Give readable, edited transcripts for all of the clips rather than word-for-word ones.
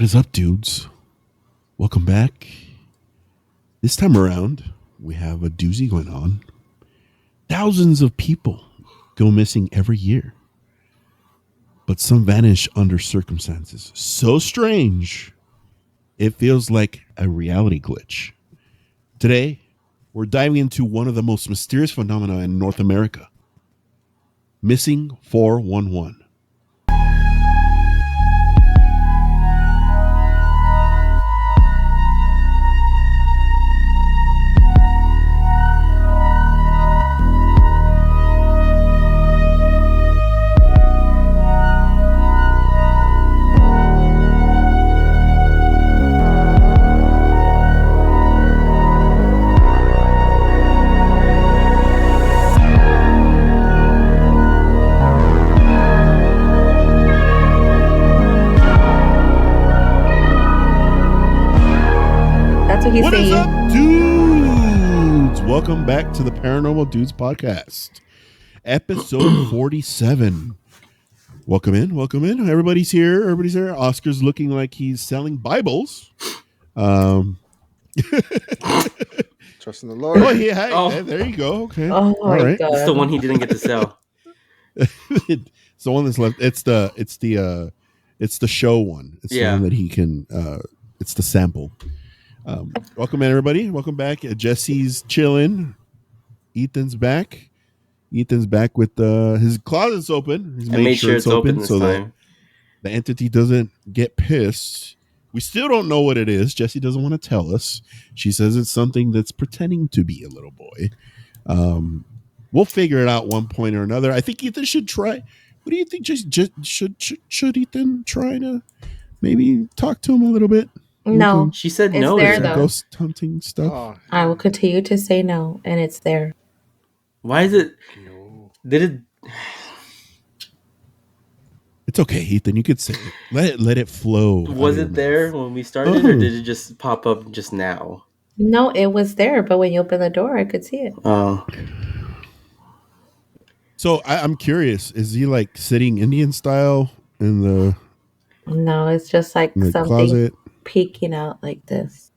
is up, dudes? Welcome back. This time around, we have a doozy going on. Thousands of people go missing every year, but some vanish under circumstances so strange, it feels like a reality glitch. Today, we're diving into one of the most mysterious phenomena in North America. Missing 411. What is up, dudes? Welcome back to the Paranormal Dudes podcast, episode 47. Welcome in. Everybody's here. Oscar's looking like he's selling Bibles. Trusting the Lord. Oh, yeah. Hey, there you go. Okay. Oh, all right. God. It's the one he didn't get to sell. It's the one that's left. It's the show one. It's the one that he can. It's the sample. Welcome in, everybody. Welcome back. Jesse's chilling. Ethan's back. With his closet's open. He's made sure it's open this so time. that the entity doesn't get pissed. We still don't know what it is. Jessie doesn't want to tell us. She says it's something that's pretending to be a little boy. We'll figure it out one point or another. I think Ethan should try. What do you think? Should Ethan try to maybe talk to him a little bit? No. She said It's no. there, though. Ghost hunting stuff. I will continue to say no, and it's there. Why is it? No. Did it? It's okay, Ethan. You could say it. Let it flow. Was it there when we started, or did it just pop up just now? No, it was there, but when you open the door, I could see it. Oh. So I'm curious. Is he like sitting Indian style in the No, it's just like something closet? peeking out like this.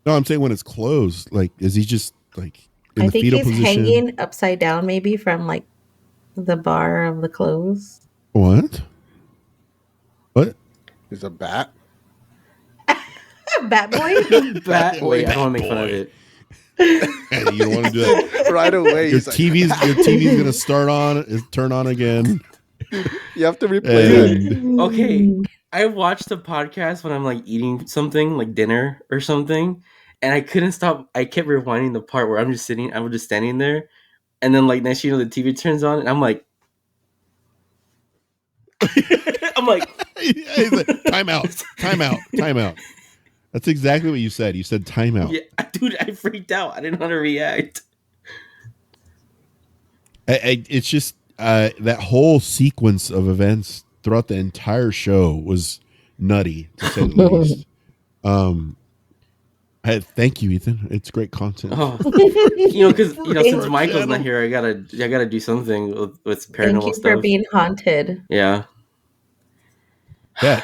No, I'm saying when it's closed. Like, is he just like in I the think fetal he's position? hanging upside down, maybe from like the bar of the clothes. What? He's a bat. Bat boy. Wait, I don't want to make fun of it. Hey, you don't want to do that Right away. Your He's like, TV's gonna turn on again. you have to replay it. And Okay, I watched a podcast when I'm like eating something, like dinner or something, and I couldn't stop. I kept rewinding the part where I was just standing there, and then like next thing you know, the TV turns on, and I'm like, he's like, time out. That's exactly what you said. You said time out. yeah, dude, I freaked out. I didn't know how to react. It's just that whole sequence of events throughout the entire show was nutty, to say the least. Thank you, Ethan. It's great content. Oh, because since Michael's not here, I gotta do something with paranormal Thank you stuff. for being haunted. Yeah. Yeah,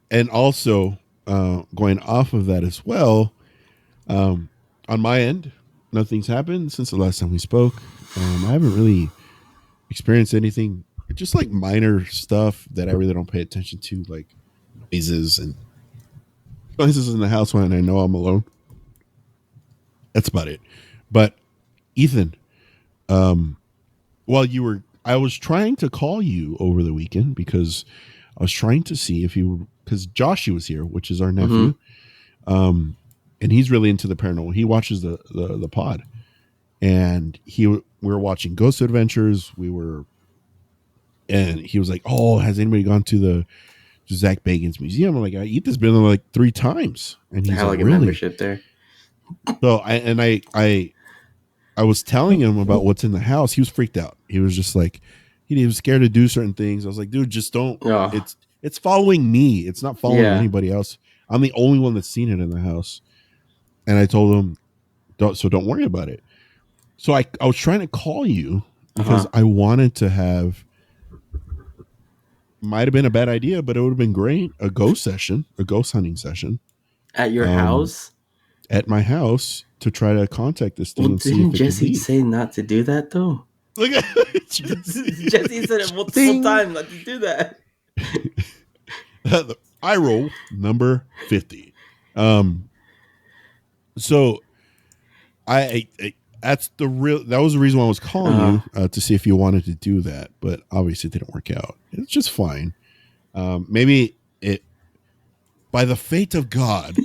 and also going off of that as well, on my end, nothing's happened since the last time we spoke. I haven't really experienced anything, just like minor stuff that I really don't pay attention to, like noises in the house when I know I'm alone. That's about it. But Ethan, I was trying to call you over the weekend because I was trying to see if because Joshy was here, which is our nephew, and he's really into the paranormal. He watches the pod, and we were watching Ghost Adventures. And he was like, "Oh, has anybody gone to Zach Bagans Museum?" I'm like, "Ethan's been there like 3 times," and he's I have like, a "Really?" membership there. So I was telling him about what's in the house. He was freaked out. He was just like, he was scared to do certain things. I was like, dude, just don't. Oh. It's following me. It's not following Yeah. anybody else. I'm the only one that's seen it in the house. And I told him, don't worry about it. So I was trying to call you because I wanted to have might have been a bad idea, but it would have been great. A ghost hunting session At your house? at my house to try to contact this thing Well, and see if didn't it could Jesse leave. say not to do that though? Look at Jesse said it multiple Ding. times not to do that. The eye roll number 50. So I that was the reason why I was calling you to see if you wanted to do that, but obviously it didn't work out. It's just fine. Maybe it, by the fate of God,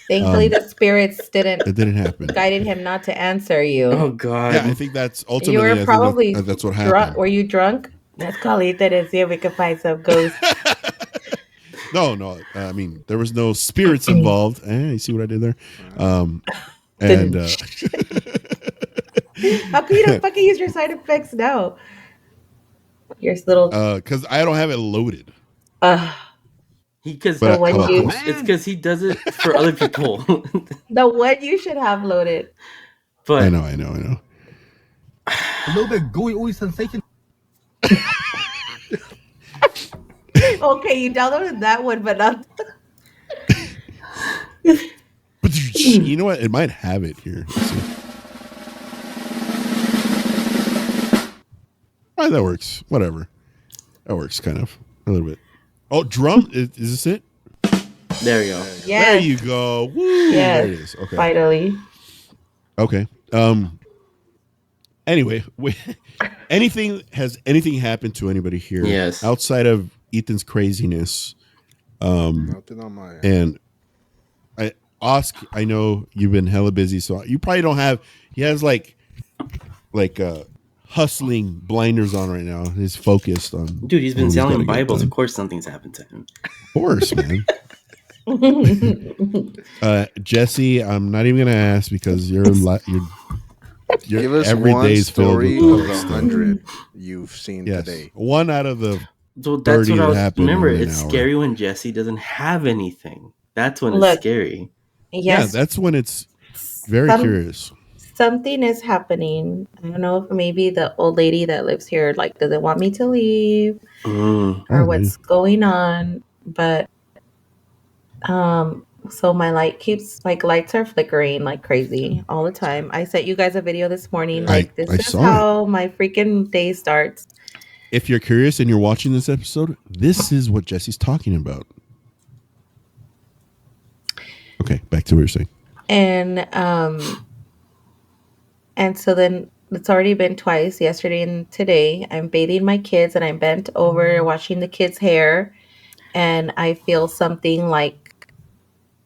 Thankfully, the spirits it didn't happen. guided him not to answer you. Oh God. Yeah, I think that's You ultimately. were probably that's what drunk. happened. Were you drunk? Let's call Ethan and see if we can find some ghosts. No. I mean, there was no spirits involved. You see what I did there? And how come you don't fucking use your side effects now? Your little. because I don't have it loaded. Because The one you- it's because he does it for other people. The one you should have loaded. I But know. A little bit gooey, ooey sensation. Okay, you downloaded that one, but not. But you know what? It might have it here. Let's see. Oh, that works. Whatever. That works kind of a little bit. Oh, drum. Is this it? there you go. Yes. There you go. Woo. Yes. There it is. Okay. Finally. Okay. Anyway, has anything happened to anybody here? Yes. Outside of Ethan's craziness. Nothing on my end. And Oscar, I know you've been hella busy, so you probably don't have. He has like hustling blinders on right now. He's focused on. Dude, he's been what selling gotta get Bibles. done. Of course something's happened to him. Of course, man. Jesse, I'm not even gonna ask because your Give us every one day's filled story with of the stuff. 100 you've seen Yes, today. one out of the So that's 30 what I that was. happened Remember, in an it's hour. scary when Jesse doesn't have anything. That's when Look. it's scary. Yeah, Yes. that's when it's very curious. Something is happening. I don't know if maybe the old lady that lives here like doesn't want me to leave or Probably. what's going on, but so my lights are flickering like crazy all the time. I sent you guys a video this morning. Like this I is saw how my freaking day starts. If you're curious and you're watching this episode, this is what Jesse's talking about. Okay, back to what you're saying. And so then it's already been twice, yesterday and today. I'm bathing my kids and I'm bent over washing the kids' hair, and I feel something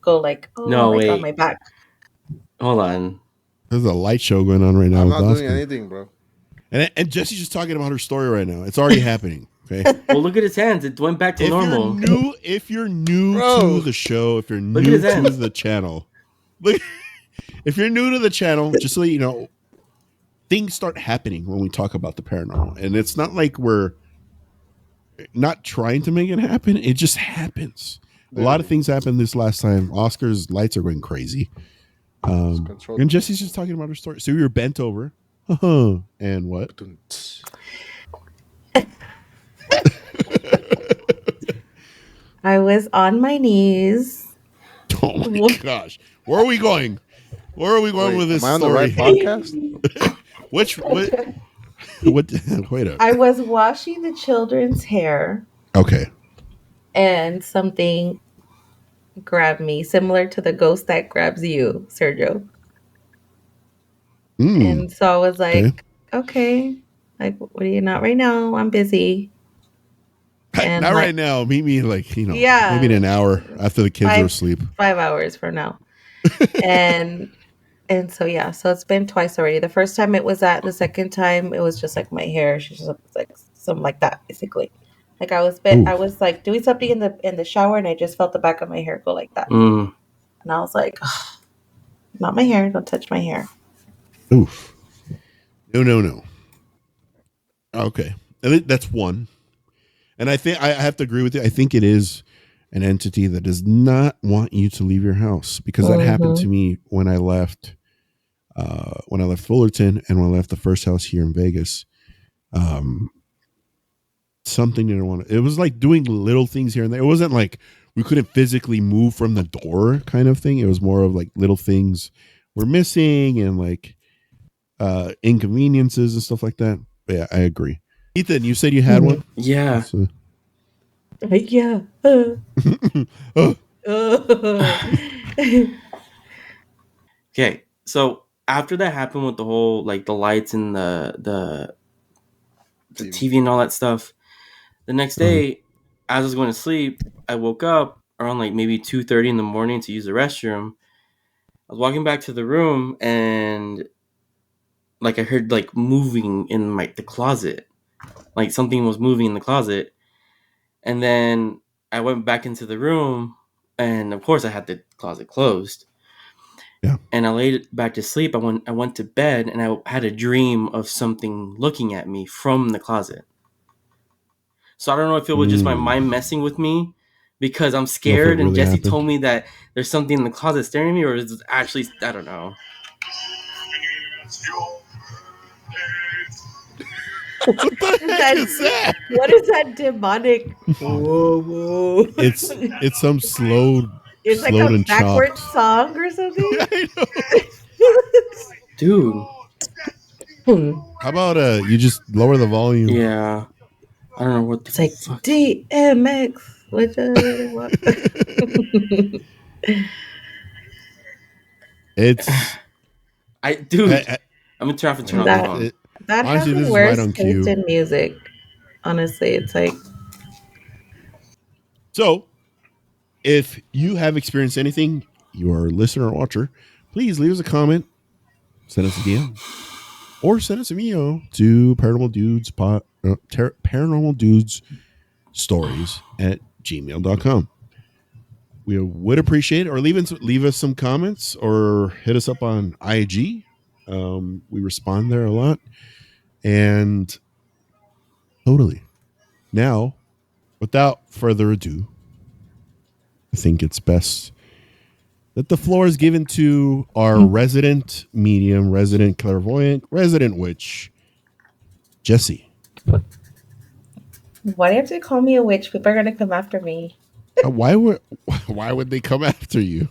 go No, on wait. my back. Hold on. There's a light show going on right now. I'm with not doing Oscar. anything, bro. And Jesse's just talking about her story right now. It's already happening. Okay. Well, look at his hands. It went back to normal. If you're new Bro. to the show, if you're Look at new his to hands. the channel, look, if you're new to the channel, just so you know, things start happening when we talk about the paranormal, and it's not like we're not trying to make it happen. It just happens. A lot of things happened this last time. Oscar's lights are going crazy. And Jesse's just talking about her story. So you're bent over. And what? I was on my knees. Oh my gosh. Where are we going? Where are we going with this Am I on story? the right podcast? What wait up. I was washing the children's hair Okay. and something grabbed me, similar to the ghost that grabs you, Sergio. And so I was like, okay, like, what are you, not right now? I'm busy. And not like, right now. Meet me maybe in Yeah. an hour after the kids are asleep. 5 hours from now. and so yeah, so it's been twice already. The first time it was that. The second time it was just like my hair. She's just like something like that, basically. Like I was like doing something in the shower, and I just felt the back of my hair go like that. And I was like, "Ugh, not my hair. Don't touch my hair." Oof. No. Okay. That's one. And I think I have to agree with you. I think it is an entity that does not want you to leave your house, because that happened to me when I left Fullerton and when I left the first house here in Vegas. something didn't want to. It was like doing little things here and there. It wasn't like we couldn't physically move from the door kind of thing. It was more of like little things were missing and like inconveniences and stuff like that. But yeah, I agree. Ethan, you said you had one? Yeah. Yeah. Okay, so after that happened with the whole like the lights and the TV and all that stuff, the next day, as I was going to sleep, I woke up around like maybe 2:30 in the morning to use the restroom. I was walking back to the room and like I heard like moving in the closet, like something was moving in the closet, and then I went back into the room, and of course I had the closet closed. Yeah. And I laid back to sleep. I went to bed, and I had a dream of something looking at me from the closet. So I don't know if it was just my mind messing with me because I'm scared, and really Jesse happened. told me that there's something in the closet staring at me, or is it actually, I don't know. What the heck is that? What is that demonic? Whoa, whoa. It's some slowed. It's like slowed a and backwards chopped. song or something. Yeah, I know. Dude. How about you just lower the volume? Yeah. I don't know what the It's like fuck. DMX. Which It's I'm gonna turn off and turn off the phone. that honestly, has this the is right worst on taste cue. in music. Honestly, it's like. So, if you have experienced anything, you are a listener or watcher, please leave us a comment, send us a DM, or send us an email to Paranormal Dudes Paranormal Dudes Stories at gmail.com. We would appreciate it, or leave us some comments or hit us up on IG. We respond there a lot. And totally. Now, without further ado, I think it's best that the floor is given to our resident medium, resident clairvoyant, resident witch, Jesse. Why do you have to call me a witch? People are gonna come after me. Why would they come after you?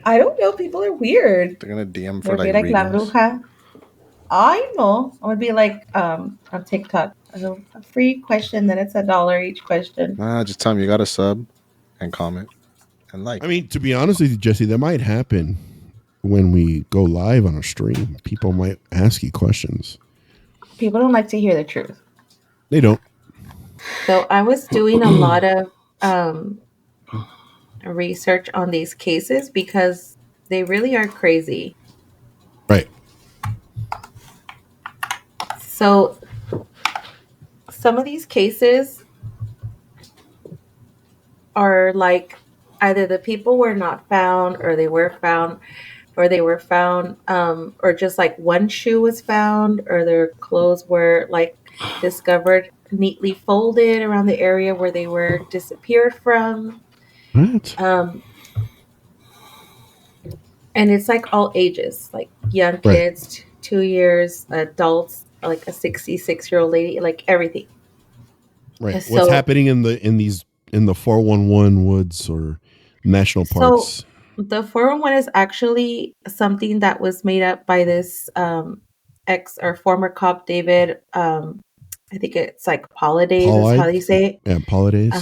I don't know. People are weird. They're gonna DM They'll for be like like La readings. Bruja. I know. I would be like on TikTok. A free question, then it's $1 each question. Nah, just tell them you got a sub and comment and like. I mean, to be honest with you, Jesse, that might happen when we go live on a stream. People might ask you questions. People don't like to hear the truth. They don't. So I was doing a lot of research on these cases because they really are crazy. Right. So some of these cases are like either the people were not found or they were found or just like one shoe was found or their clothes were like discovered neatly folded around the area where they were disappeared from. What? And it's like all ages, like young kids, 2 years, adults, like a 66-year-old lady, like everything. Right. So, what's happening in the 411 woods or national parks? So the 411 is actually something that was made up by this ex or former cop David. I think it's like Paulides is how you say it. Yeah, Paulides.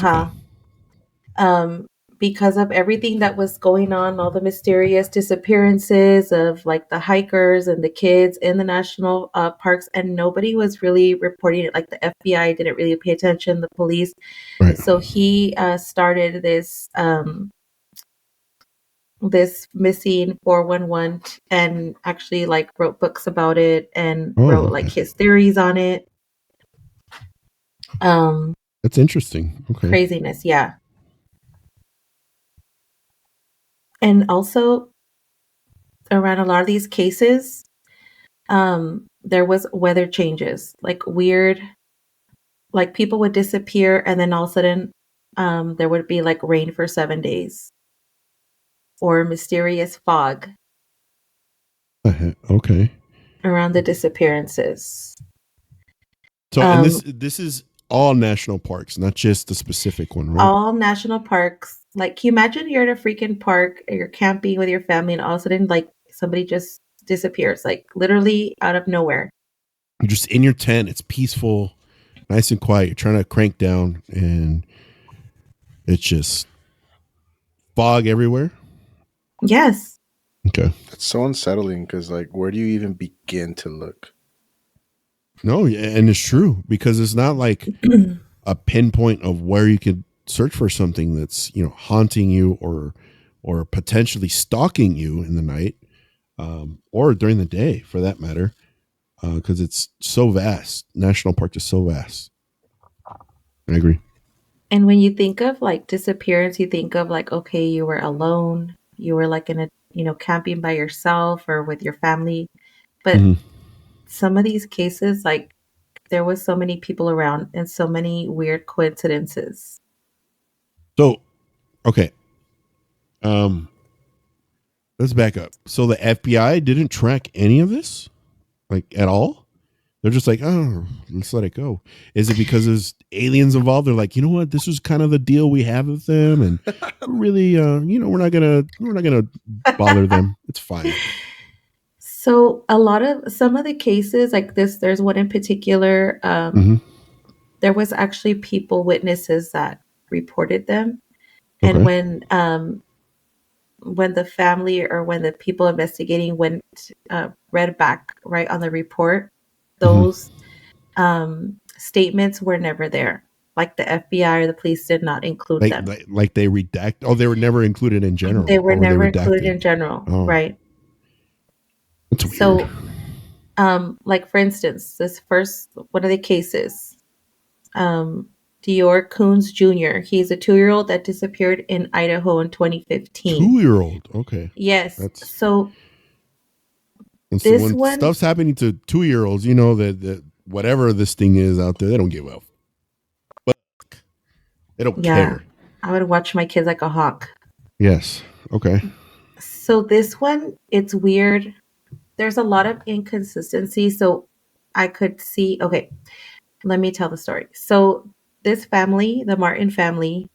Okay. Because of everything that was going on, all the mysterious disappearances of like the hikers and the kids in the national parks, and nobody was really reporting it. Like the FBI didn't really pay attention, the police. Right. So he started this this missing 411 and actually like wrote books about it and wrote like his theories on it. That's interesting. Okay. Craziness, yeah. And also around a lot of these cases, there was weather changes, like weird, like people would disappear and then all of a sudden there would be like rain for 7 days or mysterious fog. Okay. Around the disappearances. So, and this is all national parks, not just the specific one, right? All national parks. Like, can you imagine you're at a freaking park, and you're camping with your family, and all of a sudden, like, somebody just disappears, like literally out of nowhere. You're just in your tent. It's peaceful, nice and quiet. You're trying to crank down, and it's just fog everywhere. Yes. Okay. It's so unsettling because, like, where do you even begin to look? No, and it's true because it's not like a pinpoint of where you could search for something that's, you know, haunting you or potentially stalking you in the night, or during the day for that matter, because it's so vast. National Park is so vast. I agree. And when you think of like disappearance, you think of like, okay, you were alone, you were like in a, camping by yourself or with your family. But Mhm. some of these cases, like, there was so many people around and so many weird coincidences. So, okay. Let's back up. So the FBI didn't track any of this, like, at all. They're just like, oh, let's let it go. Is it because there's aliens involved? They're like, you know what? This was kind of the deal we have with them, and we're really, we're not gonna bother them. It's fine. So some of the cases like this, there's one in particular. Mm-hmm. There was actually witnesses that reported them, and Okay. when the family or when the people investigating went read back right on the report, those statements were never there. Like the FBI or the police did not include them. Like they redact. Oh, they were never included in general. They were or never they included redacted? in general, Oh, right? that's weird. So, like for instance, this first one of the cases, Dior Coons Jr. He's a 2-year-old that disappeared in Idaho in 2015. 2-year-old. Okay. Yes. That's So when, this when one, stuff's happening to 2-year-olds, you know that whatever this thing is out there, they don't give a fuck. They don't yeah, care. I would watch my kids like a hawk. Yes. Okay. So this one, it's weird. There's a lot of inconsistency. So I could see, okay, let me tell the story. So this family, the Martin family,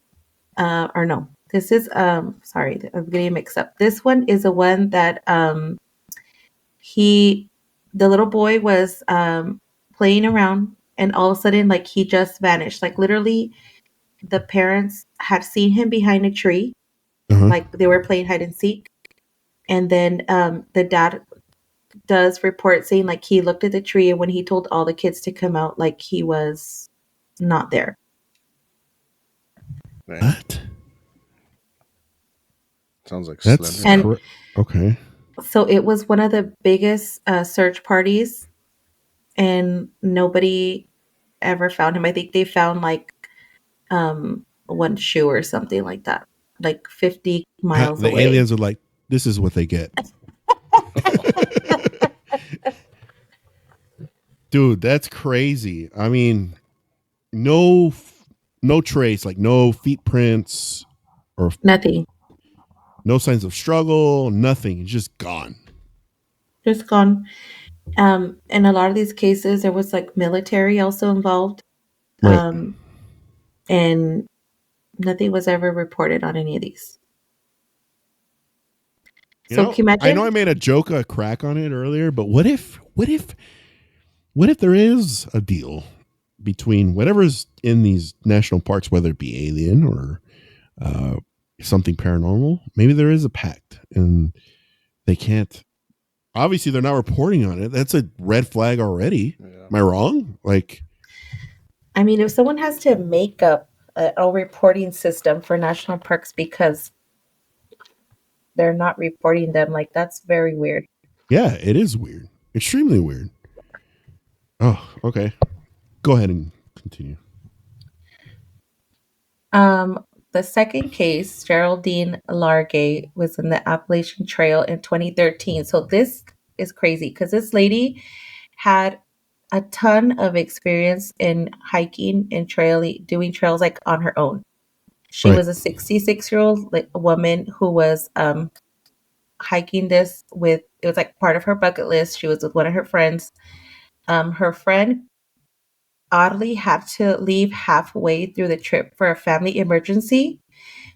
or no, this is, sorry, I'm getting mixed up. This one is the one that the little boy was playing around, and all of a sudden, like, he just vanished. Like, literally, the parents had seen him behind a tree, Uh-huh. like they were playing hide and seek. And then the dad does report saying like he looked at the tree, and when he told all the kids to come out, like he was not there. Man, What? sounds like That's Slender. okay. So it was one of the biggest search parties, and nobody ever found him. I think they found like one shoe or something like that, like 50 miles The away. aliens are like, this is what they get. Dude, that's crazy. I mean, no trace, like no feet prints or Nothing. no signs of struggle, nothing. It's just gone. Just gone. In a lot of these cases, there was like military also involved. Right. And nothing was ever reported on any of these. So can you imagine? I know I made a joke, a crack on it earlier, but what if there is a deal between whatever's in these national parks, whether it be alien or something paranormal? Maybe there is a pact, and they can't. Obviously, they're not reporting on it. That's a red flag already. Yeah. Am I wrong? Like, I mean, if someone has to make up a reporting system for national parks because they're not reporting them, like, that's very weird. yeah, it is weird. Extremely weird. Oh, okay. Go ahead and continue. The second case, Geraldine Largay, was in the Appalachian Trail in 2013. So this is crazy because this lady had a ton of experience in hiking and doing trails like on her own. She Right. was a 66-year-old woman who was hiking this it was like part of her bucket list. She was with one of her friends. Her friend oddly had to leave halfway through the trip for a family emergency.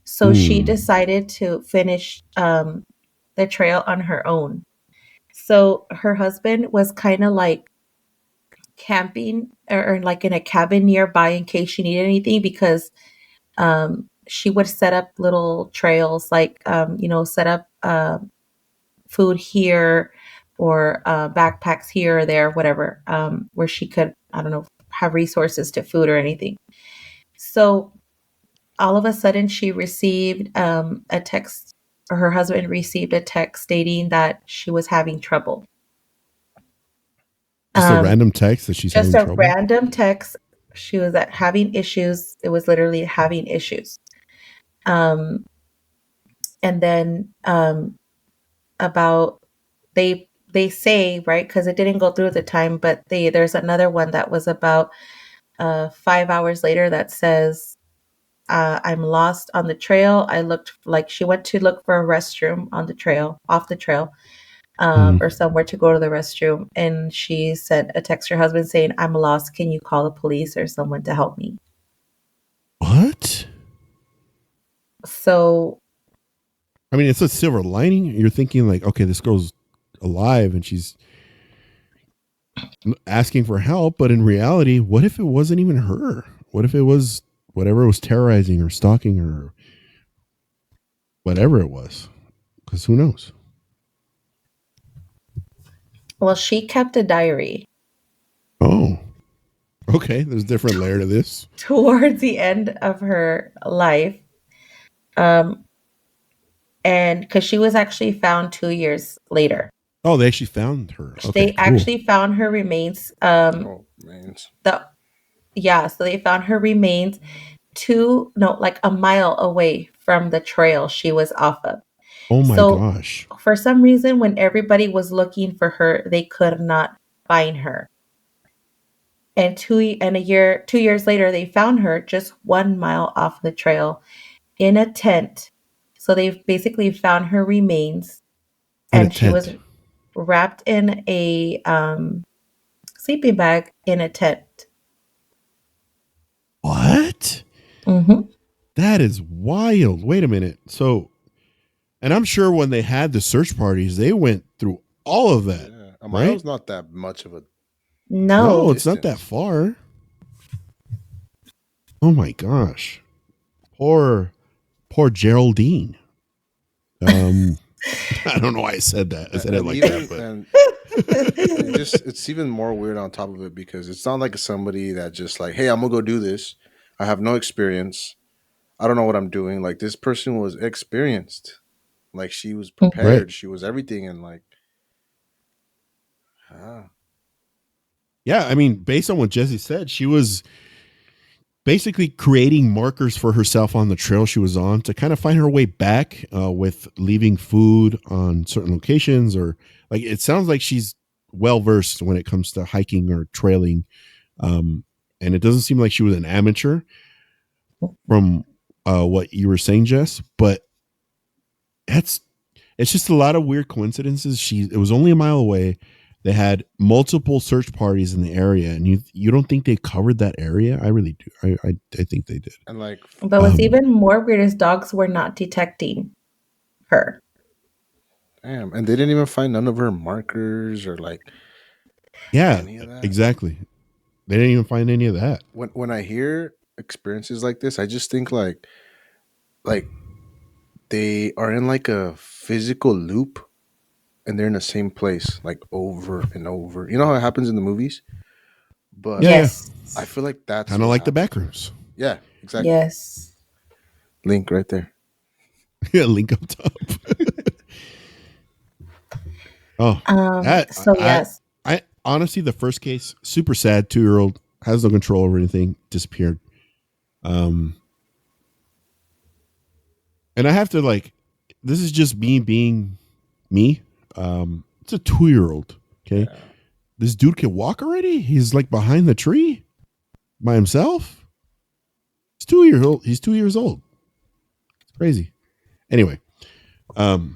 So she decided to finish the trail on her own. So her husband was kind of like camping or like in a cabin nearby in case she needed anything, because she would set up little trails, like set up food here or backpacks here or there, whatever, where she could, I don't know, have resources to food or anything. So all of a sudden she received a text, or her husband received a text stating that she was having trouble. Just a random text that she's Just having a trouble. random text. She was having issues. It was literally having issues. And then about they say, right, because it didn't go through at the time, but there's another one that was about 5 hours later that says, I'm lost on the trail. I looked, like she went to look for a restroom on the trail, off the trail, or somewhere to go to the restroom. And she sent a text to her husband saying, I'm lost. Can you call the police or someone to help me? What? So, I mean, it's a silver lining. You're thinking like, okay, this girl's alive and she's asking for help. But in reality, what if it wasn't even her? What if it was whatever was terrorizing or stalking her, or whatever it was? Because who knows? well, she kept a diary. Oh, okay. There's a different layer to this. Towards the end of her life. And because she was actually found 2 years later. Oh, they actually found her. Okay, They cool. actually found her remains. Oh, man. So they found her remains like a mile away from the trail she was off of. Oh my So gosh. for some reason, when everybody was looking for her, they could not find her. And 2 years later, they found her just 1 mile off the trail in a tent. So they basically found her remains, and she was wrapped in a sleeping bag in a tent. What? Mm-hmm. That is wild. Wait a minute. So, and I'm sure when they had the search parties, they went through all of that. Yeah. Right? Mile's not that much of a. No, it's not that far. Oh my gosh. Poor Geraldine. I don't know why I said that. I said it like that, but And it's even more weird on top of it, because it's not like somebody that just like, hey, I'm gonna go do this. I have no experience. I don't know what I'm doing. Like, this person was experienced. Like, she was prepared. Right. She was everything, and like, yeah, I mean, based on what Jesse said, she was basically creating markers for herself on the trail she was on to kind of find her way back, with leaving food on certain locations, or like, it sounds like she's well versed when it comes to hiking or trailing. And it doesn't seem like she was an amateur from what you were saying, Jess, but it's just a lot of weird coincidences. It was only a mile away. They had multiple search parties in the area, and you don't think they covered that area? I really do. I think they did. and like, but what's even more weird is dogs were not detecting her. damn, and they didn't even find none of her markers or like, any of that. Exactly. They didn't even find any of that. When I hear experiences like this, I just think like they are in like a physical loop, and they're in the same place like over and over. You know how it happens in the movies? But Yes. I feel like that's kind of like the back rooms. Yeah, exactly. Yes. Link right there. Yeah, link up top. Yes. I honestly, the first case, super sad. 2-year-old has no control over anything, disappeared. And I have to this is just me being me. It's a 2-year-old. Okay. Yeah. This dude can walk already. He's like behind the tree by himself. He's 2 years old. He's 2 years old. It's crazy. Anyway. So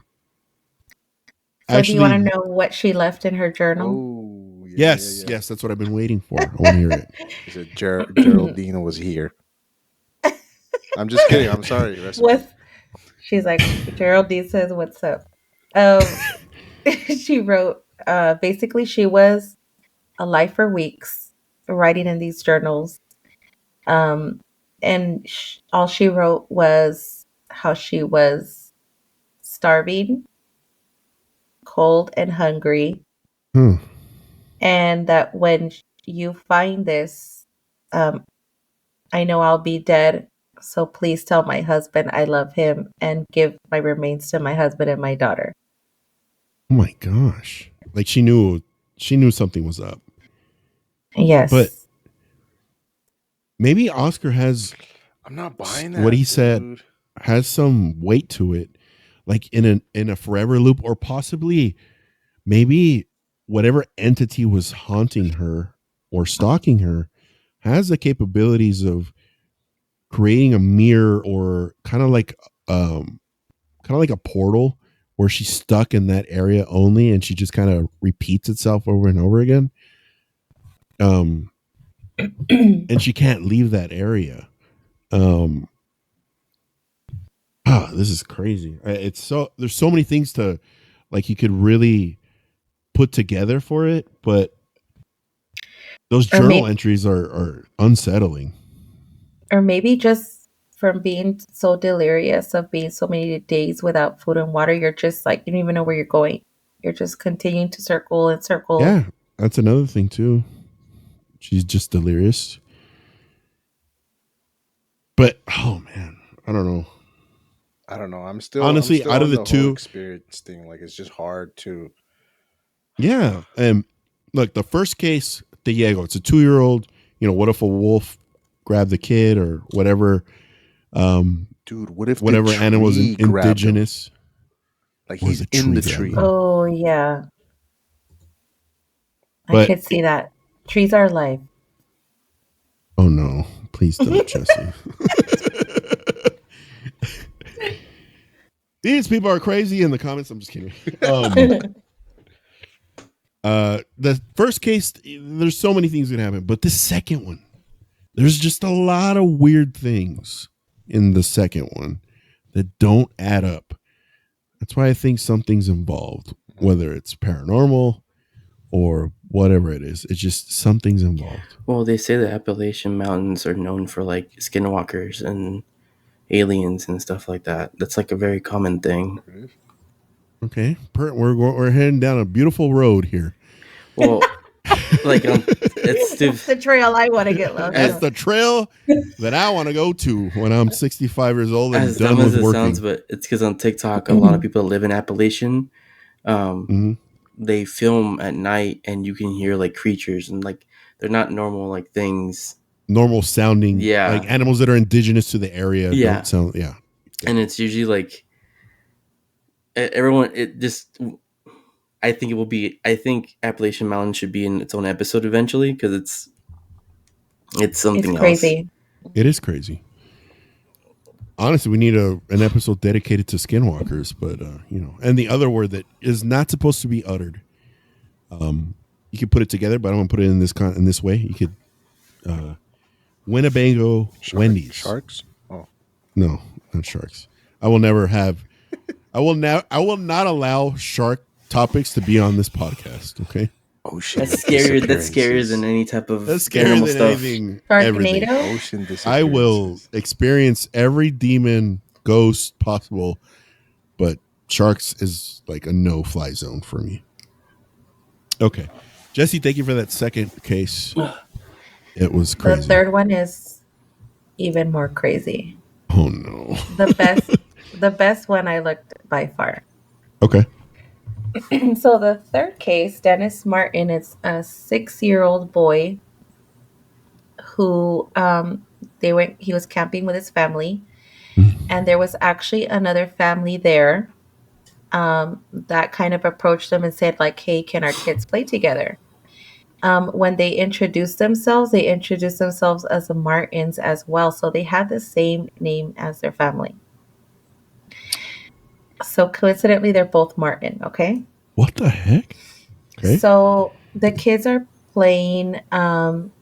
do you want to know what she left in her journal? Oh, Yes, yes, that's what I've been waiting for. I want to hear it. He said Geraldine was here. I'm just kidding. I'm sorry. With she's like Geraldine says, "What's up?" Um, she wrote. Basically, she was alive for weeks, writing in these journals. Um, and all she wrote was how she was starving, cold, and hungry, Hmm. and that when you find this, um, I know I'll be dead. So please tell my husband I love him and give my remains to my husband and my daughter. Oh my gosh! Like she knew something was up, but Yes. maybe Oscar has I'm not buying that. what he dude. said has some weight to it, like in a forever loop, or possibly maybe whatever entity was haunting her or stalking her has the capabilities of creating a mirror, or kind of like a portal where she's stuck in that area only, and she just kind of repeats itself over and over again. And she can't leave that area. This is crazy. It's so there's so many things to like you could really put together for it, but those or journal maybe entries are unsettling. or maybe just from being so delirious of being so many days without food and water, you're just like you don't even know where you're going. You're just continuing to circle and circle. Yeah, that's another thing too. She's just delirious. But oh man, I don't know. I don't know. I'm Honestly, still out of on the the whole two, experience thing. Like it's just hard to. yeah. Look, the first case, Diego, it's a 2-year-old. You know, what if a wolf grabbed the kid or whatever? Dude, what if the Whatever animal was tree grabbed him? indigenous. Like Was he's a in the tree tree. grabbing him? Oh yeah. I But could see that. Trees are life. oh no, please don't, Jesse. These people are crazy in the comments. I'm just kidding. The first case, there's so many things that happen, but the second one, there's just a lot of weird things in the second one that don't add up. That's why I think something's involved, whether it's paranormal or whatever it is. It's just something's involved. Well, they say the Appalachian Mountains are known for like skinwalkers and aliens and stuff like that. That's like a very common thing. Okay, we're heading down a beautiful road here. Well, like it's That's the trail I want to get lost That's on. the trail that I want to go to when I'm 65 years old and as done dumb as with it working. sounds, but it's because on TikTok, a lot of people that live in Appalachian, they film at night, and you can hear like creatures, and like they're not normal like things. Normal sounding, Yeah. like animals that are indigenous to the area. Yeah. Don't sound, yeah. And it's usually like everyone. It just, I think it will be. I think Appalachian Mountain should be in its own episode eventually because it's something It's else. crazy. It is crazy. Honestly, we need an episode dedicated to skinwalkers, but and the other word that is not supposed to be uttered. You could put it together, but I don't want to put it in this way. You could Winnebago Wendy's. Sharks? Oh. No, not sharks. I will not allow shark topics to be on this podcast, okay? Ocean That's scarier. That's scarier disappearances. than any type of That's scarier animal than stuff. anything. Everything. Sharknado? Ocean disappearances. I will experience every demon, ghost possible, but sharks is like a no-fly zone for me. Okay. Jesse, thank you for that second case. It was crazy. The third one is even more crazy. Oh no. The best one I looked by far. Okay. So the third case, Dennis Martin, is a 6-year-old boy who he was camping with his family, and there was actually another family there that kind of approached them and said like, hey, can our kids play together? When they introduced themselves as the Martins as well, so they had the same name as their family. So coincidentally, they're both Martin. Okay. What the heck? Okay. So the kids are playing,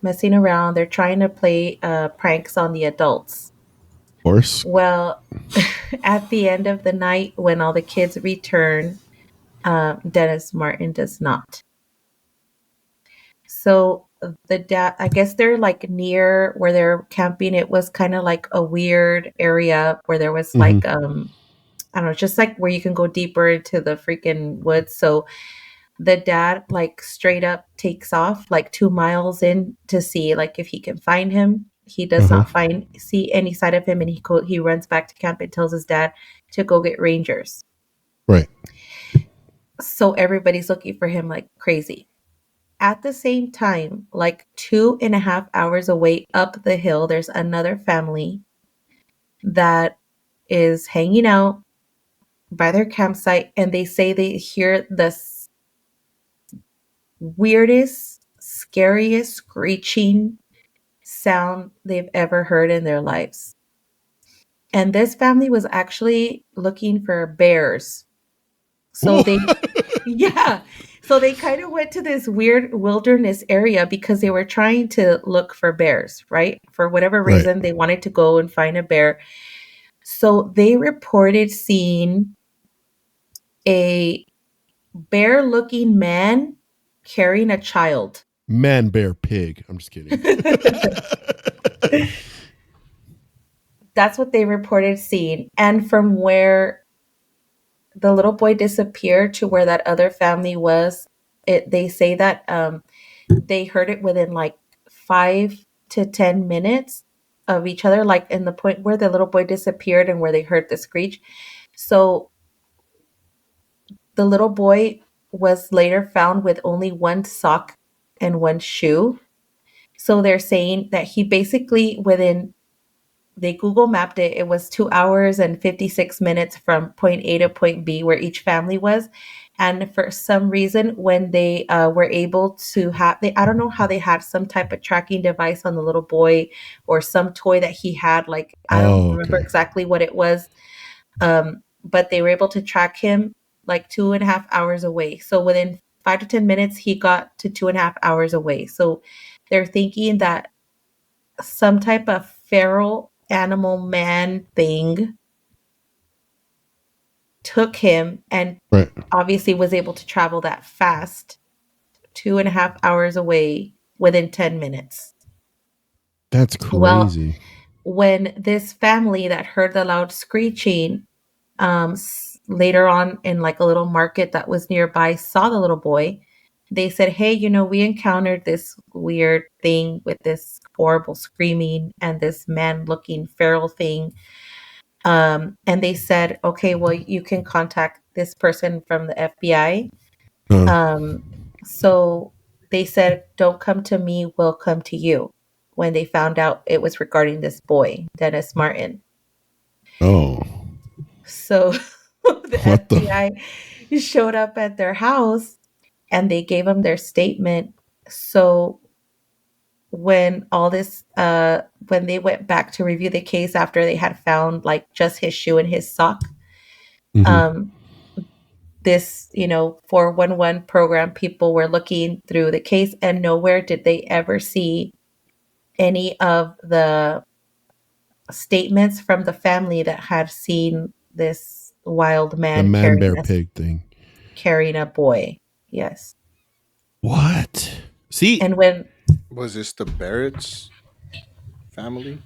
messing around. They're trying to play pranks on the adults. Of course. Well, at the end of the night, when all the kids return, Dennis Martin does not. So the dad, I guess they're like near where they're camping. It was kind of like a weird area where there was like, I don't know, just like where you can go deeper into the freaking woods. So the dad like straight up takes off like 2 miles in to see like if he can find him. He does not see any sight of him, and he runs back to camp and tells his dad to go get rangers. Right. So everybody's looking for him like crazy. At the same time, like 2.5 hours away up the hill, there's another family that is hanging out by their campsite, and they say they hear the weirdest, scariest screeching sound they've ever heard in their lives. And this family was actually looking for bears. So yeah. So they kind of went to this weird wilderness area because they were trying to look for bears, right? For whatever reason, they wanted to go and find a bear. So they reported seeing a bear-looking man carrying a child. Man, bear, pig. I'm just kidding. That's what they reported seeing. And from where the little boy disappeared to where that other family was, they say that they heard it within like 5 to 10 minutes of each other, like in the point where the little boy disappeared and where they heard the screech. So the little boy was later found with only one sock and one shoe. So they're saying that he basically they Google mapped it. It was 2 hours and 56 minutes from point A to point B where each family was. And for some reason, when they were able to I don't know how they had some type of tracking device on the little boy or some toy that he had. Like, I don't remember exactly what it was. But they were able to track him like 2.5 hours away. So within 5 to 10 minutes, he got to 2.5 hours away. So they're thinking that some type of feral animal man thing took him and obviously was able to travel that fast, 2.5 hours away within 10 minutes. That's crazy. Well, when this family that heard the loud screeching later on in like a little market that was nearby saw the little boy, they said, hey, we encountered this weird thing with this horrible screaming and this man looking feral thing. And they said, okay, well, you can contact this person from the FBI. So they said, don't come to me, we'll come to you, when they found out it was regarding this boy, Dennis Martin. Oh. So the FBI showed up at their house and they gave them their statement. So when all this, when they went back to review the case after they had found like just his shoe and his sock, this, 411 program people were looking through the case and nowhere did they ever see any of the statements from the family that had seen this wild man, the man bear pig thing, carrying a boy. Yes. What? See, and when was this the Barrett's family?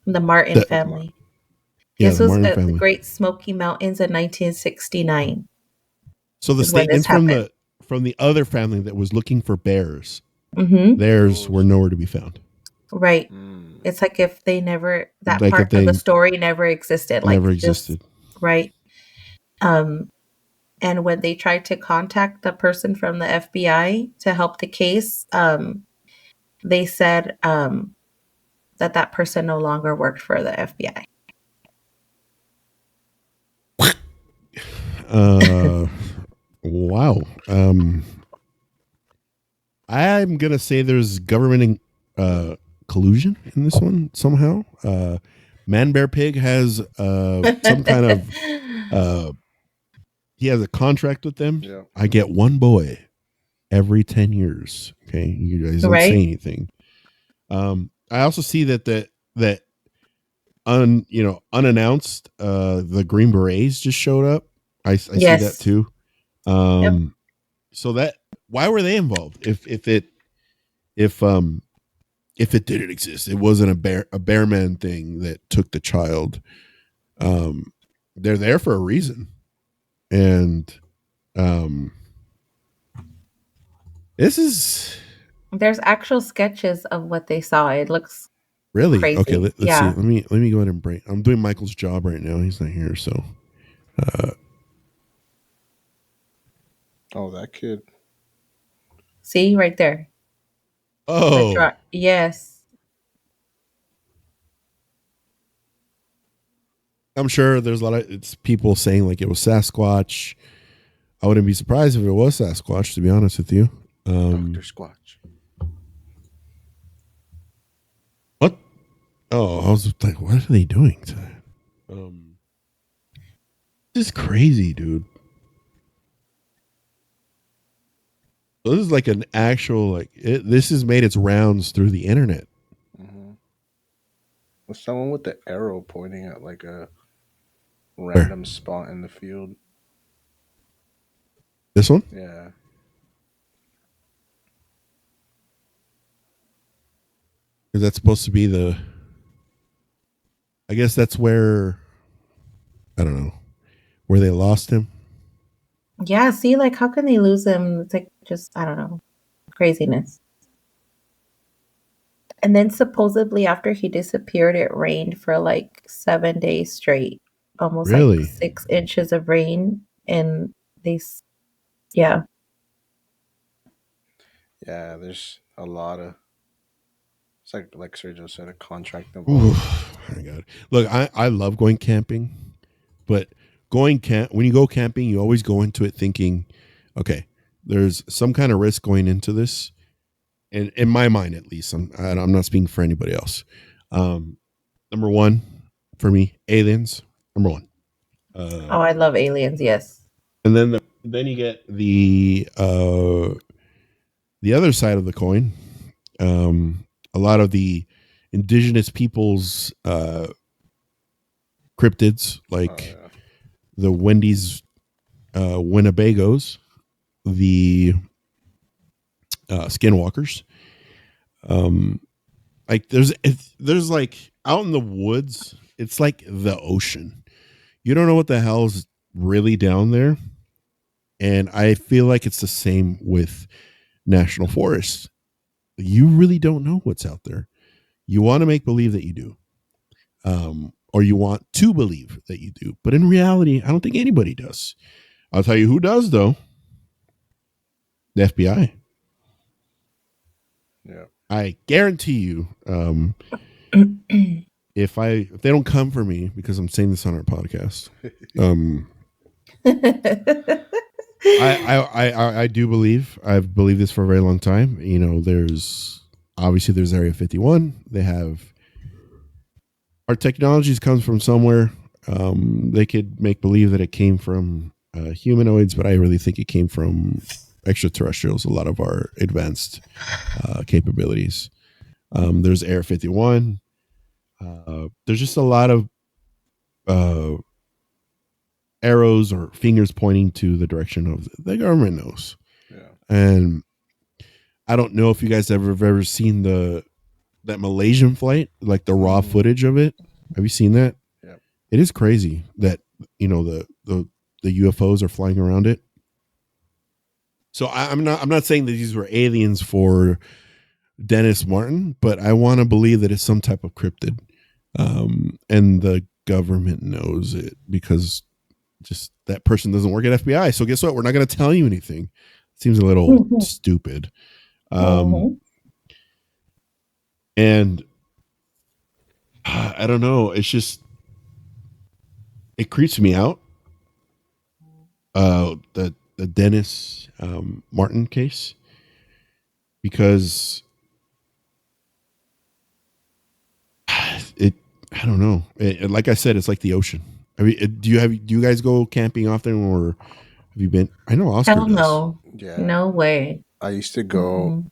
The Martin family. This was at the Great Smoky Mountains in 1969. So the statements from the other family that was looking for bears, theirs were nowhere to be found. Right. It's like if they never, that like part of the story never existed. Like never existed. Right. And when they tried to contact the person from the FBI to help the case, they said that person no longer worked for the FBI. Wow. I'm gonna say there's government collusion in this one somehow. Man Bear Pig has some kind of he has a contract with them. Yeah. I get one boy. every 10 years. Okay, you guys don't say Right? anything. I also see that unannounced, the Green Berets just showed up. I see that Yes. too. So that, why were they involved? If it didn't exist, it wasn't a bear man thing that took the child. They're there for a reason, and this is There's actual sketches of what they saw. It looks really crazy. okay. Let's see. Yeah. Let me go ahead and break. I'm doing Michael's job right now. He's not here, so. Oh, that kid. See right there. Oh, Yes. I'm sure there's a lot of people saying like it was Sasquatch. I wouldn't be surprised if it was Sasquatch, to be honest with you. Dr. Squatch. What? Oh, I was like, what are they doing to that? This is crazy, dude. So this is like an actual this has made its rounds through the internet. Mm-hmm. Was someone with the arrow pointing at like a random spot in the field? This one? Yeah. Is that supposed to be I guess that's where, I don't know, where they lost him. Yeah, see, like, how can they lose him? It's like, just, I don't know, craziness. And then supposedly after he disappeared, it rained for like 7 days straight, almost like Really? 6 inches of rain. And yeah. Yeah, there's a lot of, it's like Sergio said, a contract Ooh, involved. my God. Look, I love going camping, but when you go camping, you always go into it thinking, okay, there's some kind of risk going into this. And in my mind, at least, I'm not speaking for anybody else. Number one, for me, aliens. Number one. Oh, I love aliens. Yes. And then you get the other side of the coin. A lot of the indigenous peoples, cryptids, like the Wendy's Winnebagos, the skinwalkers. Like there's like out in the woods, it's like the ocean. You don't know what the hell's really down there. And I feel like it's the same with national forests. You really don't know what's out there. You want to make believe that you do. Or you want to believe that you do. But in reality, I don't think anybody does. I'll tell you who does, though. The FBI. Yeah. I guarantee you, if they don't come for me, because I'm saying this on our podcast, I do believe, I've believed this for a very long time. You know, there's Area 51. They have, our technologies comes from somewhere. They could make believe that it came from humanoids, but I really think it came from extraterrestrials. A lot of our advanced capabilities. There's Area 51. There's just a lot of arrows or fingers pointing to the direction of the government knows. Yeah. And I don't know if you guys have ever seen that Malaysian flight, like the raw footage of it. Have you seen that? Yeah. It is crazy that, you know, the UFOs are flying around it. So I'm not saying that these were aliens for Dennis Martin, but I want to believe that it's some type of cryptid. And the government knows it because just that person doesn't work at FBI. So guess what? We're not going to tell you anything. Seems a little stupid. And I don't know. It's just, it creeps me out. The Dennis Martin case, because I don't know. Like I said, it's like the ocean. I mean, do you guys go camping often, or have you been? I know Oscar Hell does. no. Yeah. No way. I used to go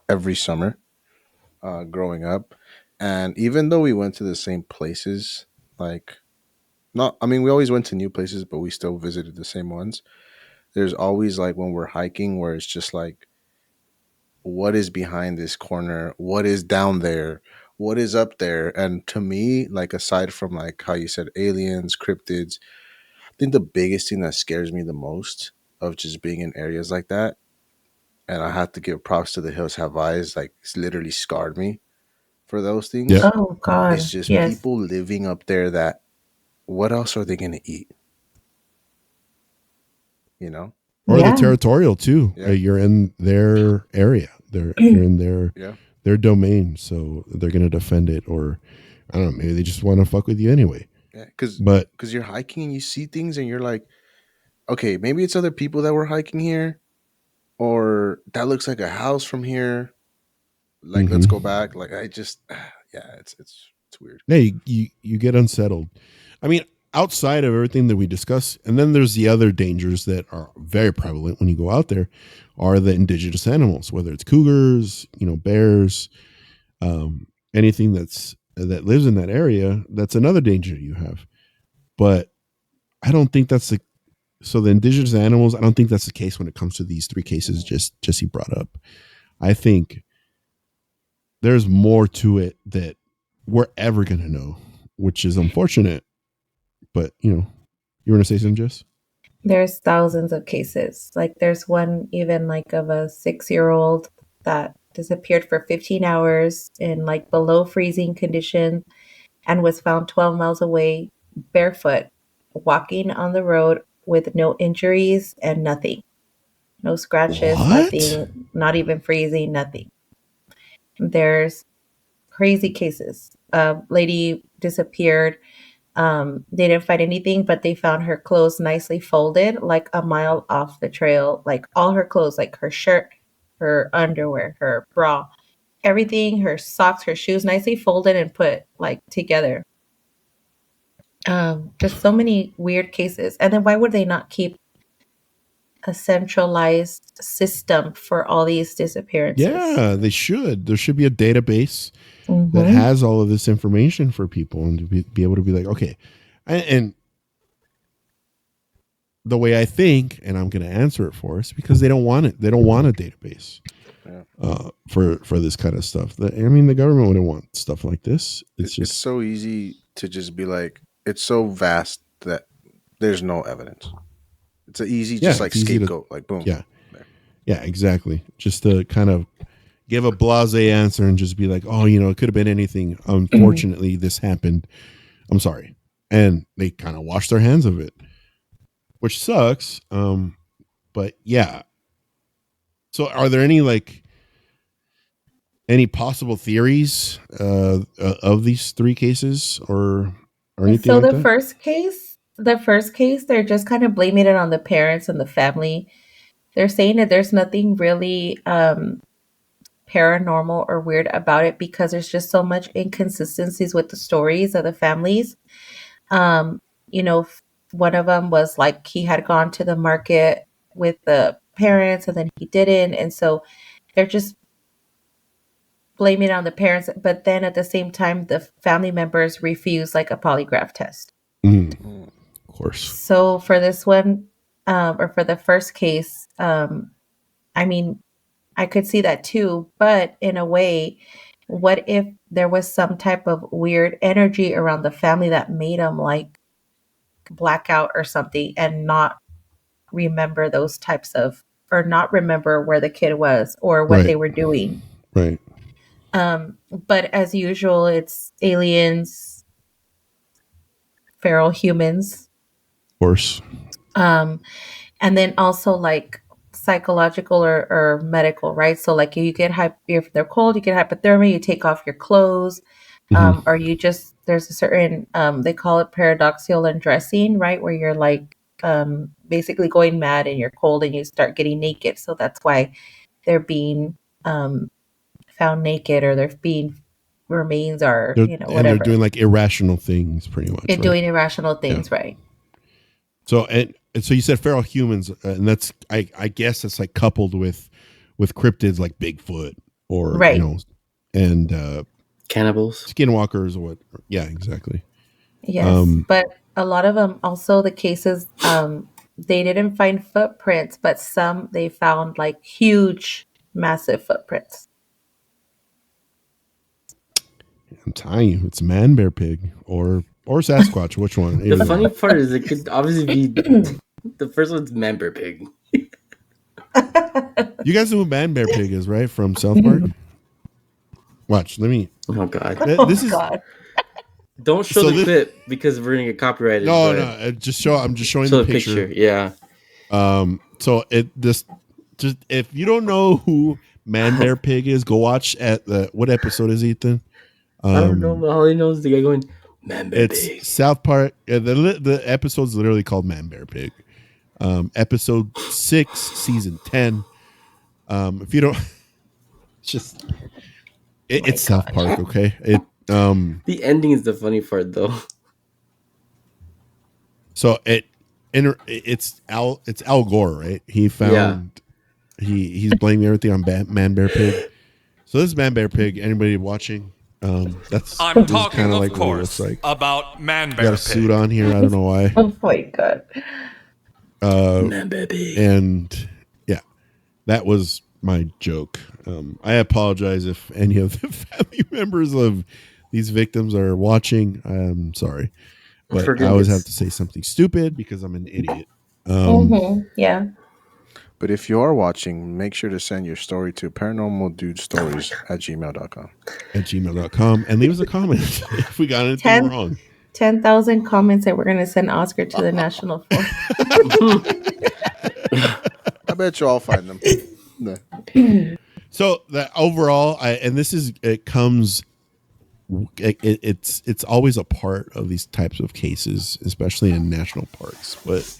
every summer growing up. And even though we went to the same places, like, not, I mean, we always went to new places, but we still visited the same ones. There's always like when we're hiking where it's just like, what is behind this corner? What is down there? What is up there? And to me, like, aside from like how you said aliens, cryptids, I think the biggest thing that scares me the most of just being in areas like that, and I have to give props to the Hills Have Eyes, like, it's literally scarred me for those Yeah. things. Oh It's God. just Yes. people living up there that, what else are they going to eat? You know? Or the Yeah. territorial too. Yeah. You're in their area. You're in Yeah. their domain, so they're gonna defend it. Or I don't know, maybe they just want to fuck with you anyway. Yeah. But Because you're hiking and you see things and you're like, okay, maybe it's other people that were hiking here, or that looks like a house from here. Like, let's go back. Like, I just, yeah, it's weird. yeah, you get unsettled. I mean, outside of everything that we discuss, and then there's the other dangers that are very prevalent when you go out there, are the indigenous animals, whether it's cougars, bears, anything that lives in that area. That's another danger you have. But I don't think that's the indigenous animals. I don't think that's the case when it comes to these three cases Jesse brought up. I think there's more to it that we're ever going to know, which is unfortunate. But, you want to say something, Jess? There's thousands of cases. Like there's one even like of a 6-year-old that disappeared for 15 hours in like below freezing condition and was found 12 miles away barefoot, walking on the road with no injuries and nothing. No scratches, What? nothing, not even freezing, nothing. There's crazy cases. A lady disappeared. They didn't find anything, but they found her clothes nicely folded, like a mile off the trail. Like all her clothes, like her shirt, her underwear, her bra, everything, her socks, her shoes, nicely folded and put like together. Just so many weird cases. And then why would they not keep a centralized system for all these disappearances? Yeah, they should. There should be a database that Mhm. has all of this information for people, and to be able to be like, okay, and the way I think, and I'm going to answer it for us, because they don't want it. They don't want a database for this kind of stuff. I mean, the government wouldn't want stuff like this. It's so easy to just be like, it's so vast that there's no evidence. It's an easy, just like scapegoat, like boom. Yeah. There. Yeah, exactly. Just to kind of give a blasé answer and just be like, oh, it could have been anything. Unfortunately, this happened. I'm sorry. And they kind of wash their hands of it, which sucks. But yeah. So are there any possible theories of these three cases or anything So like the that? first case, they're just kind of blaming it on the parents and the family. They're saying that there's nothing really paranormal or weird about it because there's just so much inconsistencies with the stories of the families. Um, one of them was like he had gone to the market with the parents and then he didn't. And so they're just blaming it on the parents. But then at the same time, the family members refuse like a polygraph test. Of course. So for this one, or for the first case, I mean, I could see that too. But in a way, what if there was some type of weird energy around the family that made them like blackout or something and not remember those types of, or not remember where the kid was or what they were doing. Right. But as usual, it's aliens, feral humans. Of course. And then also like psychological or medical, right? So like if they're cold, you get hypothermia, you take off your clothes, or you just, there's a certain, they call it paradoxical undressing, right? Where you're like, basically going mad and you're cold and you start getting naked. So that's why they're being, found naked, or they're being remains, or, And whatever. they're doing like irrational things pretty much. They're doing irrational things, right? So, and so you said feral humans, and that's, I guess it's like coupled with with cryptids like Bigfoot or Right. and Cannibals. skinwalkers or what? Yeah, exactly. Yes, but a lot of them also the cases they didn't find footprints, but some they found like huge, massive footprints. I'm telling you, it's man, bear, pig, or Sasquatch. Which one? The funny part is it could obviously be the first one's member pig. You guys know who man, bear, pig is, right? From South Park. Watch. Let me. Oh god! This is. God. Don't show So the this- clip because we're gonna get copyrighted. No, but no. Just show. I'm just showing show the picture. Yeah. So just if you don't know who man, bear, pig is, go watch at the what episode is Ethan? I don't know, but all he knows is the guy going, man, bear, It's pig. South Park. The episode's literally called Man, Bear, Pig. Episode 6, season 10. If you don't, it's South Park. Okay. The ending is the funny part, though. So it's Al Gore, right? He found he's blaming everything on Man, Bear, Pig. So this is Man, Bear, Pig. Anybody watching? That's I'm this is talking, kinda of like what it course, looks like. about man Got bear a suit pig. on here. I don't know why. Oh my god. Man, bear, pig. And yeah, that was my joke. I apologize if any of the family members of these victims are watching. I'm sorry, but I always have to say something stupid because I'm an idiot. Yeah. But if you are watching, make sure to send your story to paranormaldudestories@gmail.com. At gmail.com and leave us a comment if we got anything 10 wrong. 10,000 comments that we're going to send Oscar to the National Forest. I bet you I'll find them. No. So that overall, it's always a part of these types of cases, especially in national parks. But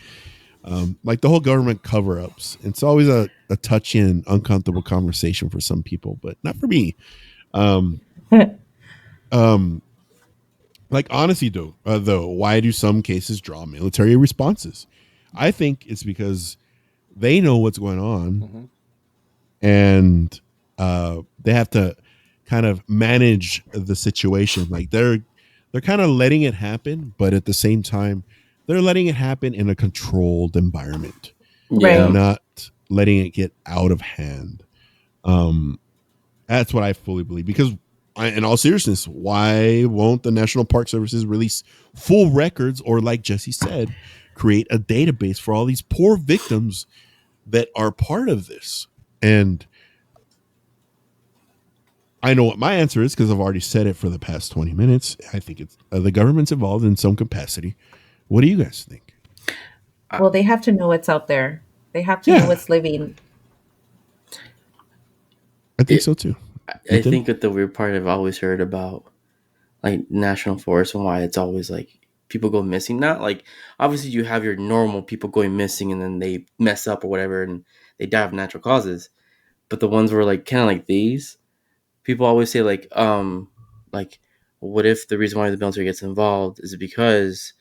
like the whole government cover-ups, it's always a touchy and uncomfortable conversation for some people, but not for me. Like honestly, though, why do some cases draw military responses? I think it's because they know what's going on, and they have to kind of manage the situation. Like they're kind of letting it happen, but at the same time, they're letting it happen in a controlled environment, Yeah. Right. not letting it get out of hand. That's what I fully believe. Because, in all seriousness, why won't the National Park Services release full records, or, like Jesse said, create a database for all these poor victims that are part of this? And I know what my answer is because I've already said it for the past 20 minutes. I think it's the government's involved in some capacity. What do you guys think? Well, they have to know what's out there. They have to Yeah. know what's living. I think so too. I think that the weird part I've always heard about like national forests and why it's always like people go missing. Not like obviously you have your normal people going missing and then they mess up or whatever and they die of natural causes. But the ones where like kind of like these, people always say like what if the reason why the military gets involved is because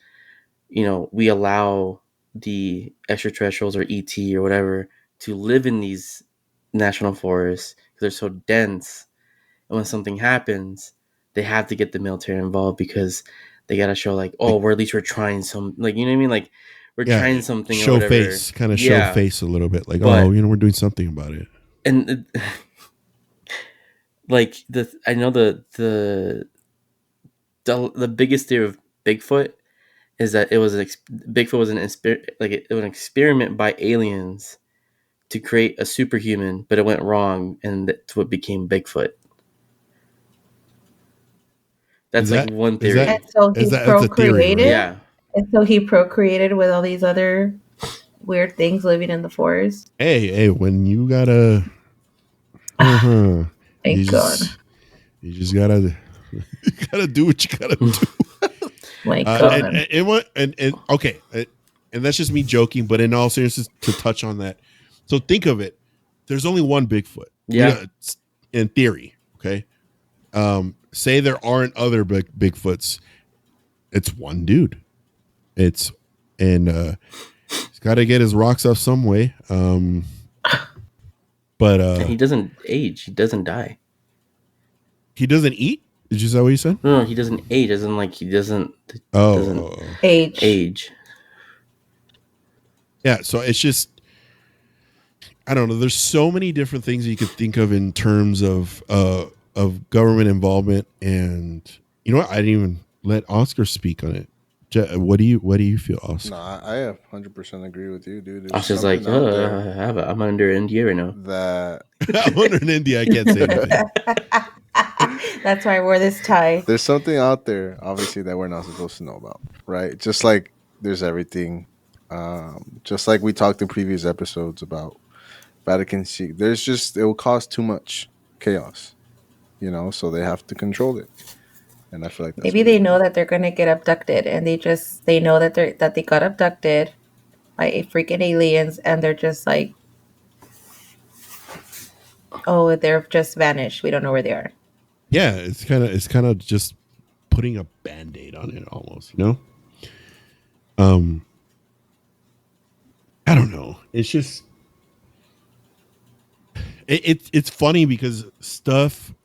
we allow the extraterrestrials or ET or whatever to live in these national forests because they're so dense. And when something happens, they have to get the military involved because they got to show like, oh, we're at least we're trying some, like, you know what I mean? Like we're trying something. Show or whatever. face, kind of show face a little bit. Like, But- we're doing something about it. And like I know the biggest theory of Bigfoot is that it was Bigfoot was an experiment by aliens to create a superhuman, but it went wrong, and that's what became Bigfoot. That's one theory. And so he that's a theory, procreated. right? Yeah. And so he procreated with all these other weird things living in the forest. Hey, when you gotta, Thank you God. just gotta do what you gotta do. My God. And that's just me joking, but in all seriousness, to touch on that, so think of it. There's only one Bigfoot. Yeah. In theory, okay. Say there aren't other Bigfoots. It's one dude. He's got to get his rocks off some way. But And he doesn't age. He doesn't die. he doesn't eat. Did you say what you said? No, he doesn't age. As in, like, he doesn't Oh. age. Yeah. So it's just, I don't know. There's so many different things you could think of in terms of government involvement, and you know what? I didn't even let Oscar speak on it. What do you feel, Oscar? No, I 100% agree with you, dude. I There's was just like, something out there I'm under NDA right now. that I'm under an India. I can't say anything. That's why I wore this tie. there's something out there, obviously, that we're not supposed to know about, right? Just like there's everything, just like we talked in previous episodes about Vatican City. It will cause too much chaos, so they have to control it. And I feel like that's Maybe what they it's know about. that they're gonna get abducted, and they know that they got abducted by freaking aliens, and they're just like, oh, they're just vanished. We don't know where they are. Yeah, it's kind of just putting a Band-Aid on it almost, I don't know. It's just it's funny because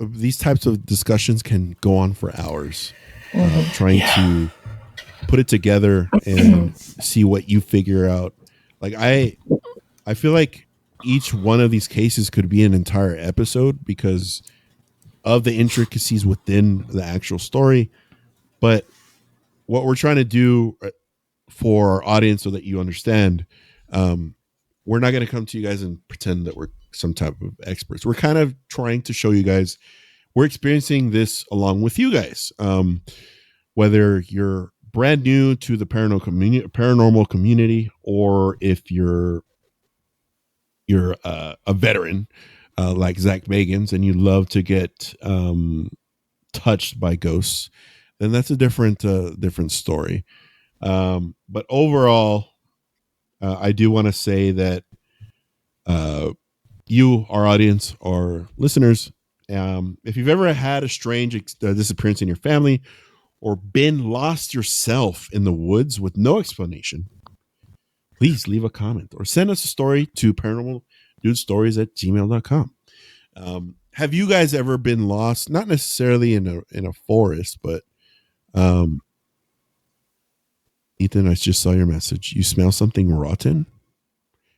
these types of discussions can go on for hours. Trying to put it together and see what you figure out. Like I feel like each one of these cases could be an entire episode because of the intricacies within the actual story. But what we're trying to do for our audience so that you understand, we're not going to come to you guys and pretend that we're some type of experts. We're kind of trying to show you guys we're experiencing this along with you guys. Whether you're brand new to the paranormal community, or if you're a veteran like Zach Bagans and you love to get touched by ghosts, then that's a different story. But overall, I do want to say that you, our audience, our listeners, if you've ever had a strange disappearance in your family or been lost yourself in the woods with no explanation, please leave a comment or send us a story to paranormaldudestories@gmail.com. Have you guys ever been lost? Not necessarily in a forest, but Ethan, I just saw your message. You smell something rotten?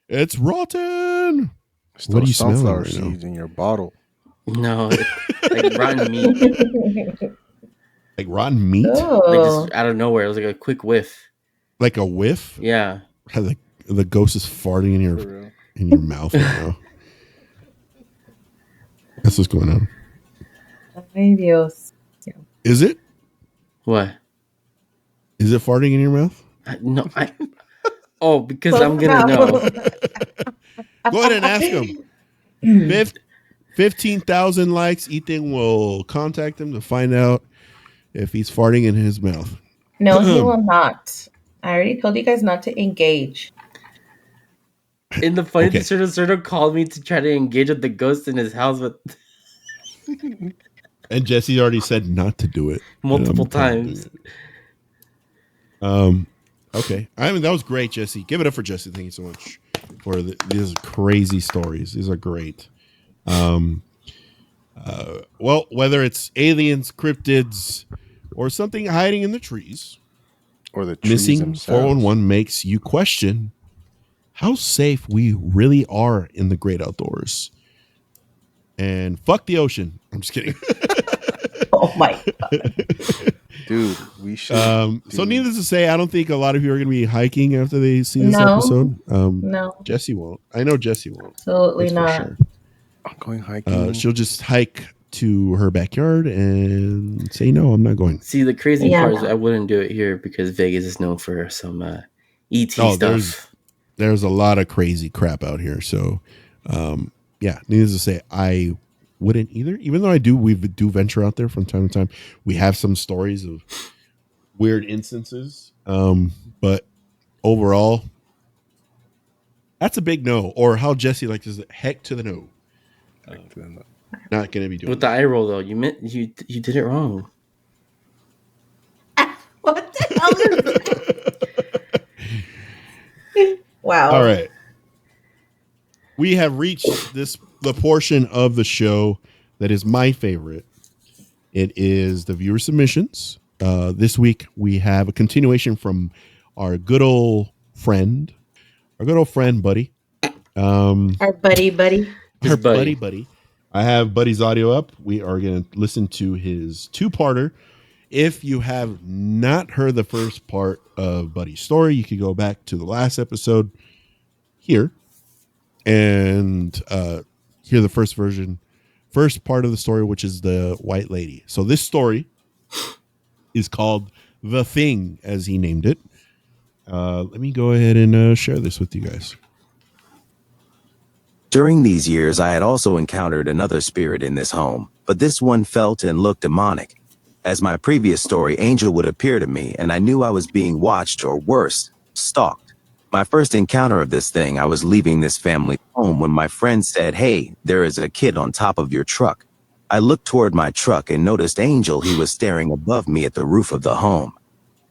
It's rotten. It's What are you those smelling sunflower right now? seeds in your bottle. No, it's like rotten meat. Like rotten meat? Like Oh, just out of nowhere. It was like a quick whiff. Like a whiff? Yeah. How the ghost is farting For in real. your mouth right now. That's what's going on. ay Dios. Is it? What? Is it farting in your mouth? No, Oh, because I'm gonna know. Go ahead and ask him. 15,000 likes. Ethan will contact him to find out if he's farting in his mouth. No, he will not. I already told you guys not to engage. In the funny Okay. thing, Serta called me to try to engage with the ghost in his house, but And Jesse already said not to do it. multiple And I'm times. doing it. Okay. I mean, that was great, Jesse. Give it up for Jesse. Thank you so much for these crazy stories. These are great. Well, whether it's aliens, cryptids, or something hiding in the trees, Or the trees missing themselves. 411 makes you question how safe we really are in the great outdoors. And fuck the ocean. I'm just kidding. Oh my god. Dude, we should. So needless to say, I don't think a lot of you are going to be hiking after they see this No. episode. No, Jesse won't. I know Jesse won't. absolutely That's for not. sure. I'm going hiking. She'll just hike to her backyard and say, no, I'm not going. See, the crazy Yeah, part is no. I wouldn't do it here because Vegas is known for some ET Oh, stuff. There's a lot of crazy crap out here. So, yeah, needless to say, I wouldn't either. Even though we do venture out there from time to time. We have some stories of weird instances. But overall, that's a big no. Or how Jesse likes to say, heck to the no. Not going to be doing With the that. eye roll, though, you did it wrong. What the hell is that? Wow. All right. We have reached this the portion of the show that is my favorite. It is the viewer submissions. This week we have a continuation from our good old friend, Buddy. Our buddy. Our His buddy. buddy. I have Buddy's audio up. We are going to listen to his two-parter. If you have not heard the first part of Buddy's story, you can go back to the last episode here and hear the first part of the story, which is the white lady. So this story is called The Thing, as he named it. Let me go ahead and share this with you guys. During these years, I had also encountered another spirit in this home, but this one felt and looked demonic. As my previous story, Angel would appear to me, and I knew I was being watched, or worse, stalked. My first encounter of this thing, I was leaving this family home when my friend said, "Hey, there is a kid on top of your truck." I looked toward my truck and noticed Angel. He was staring above me at the roof of the home.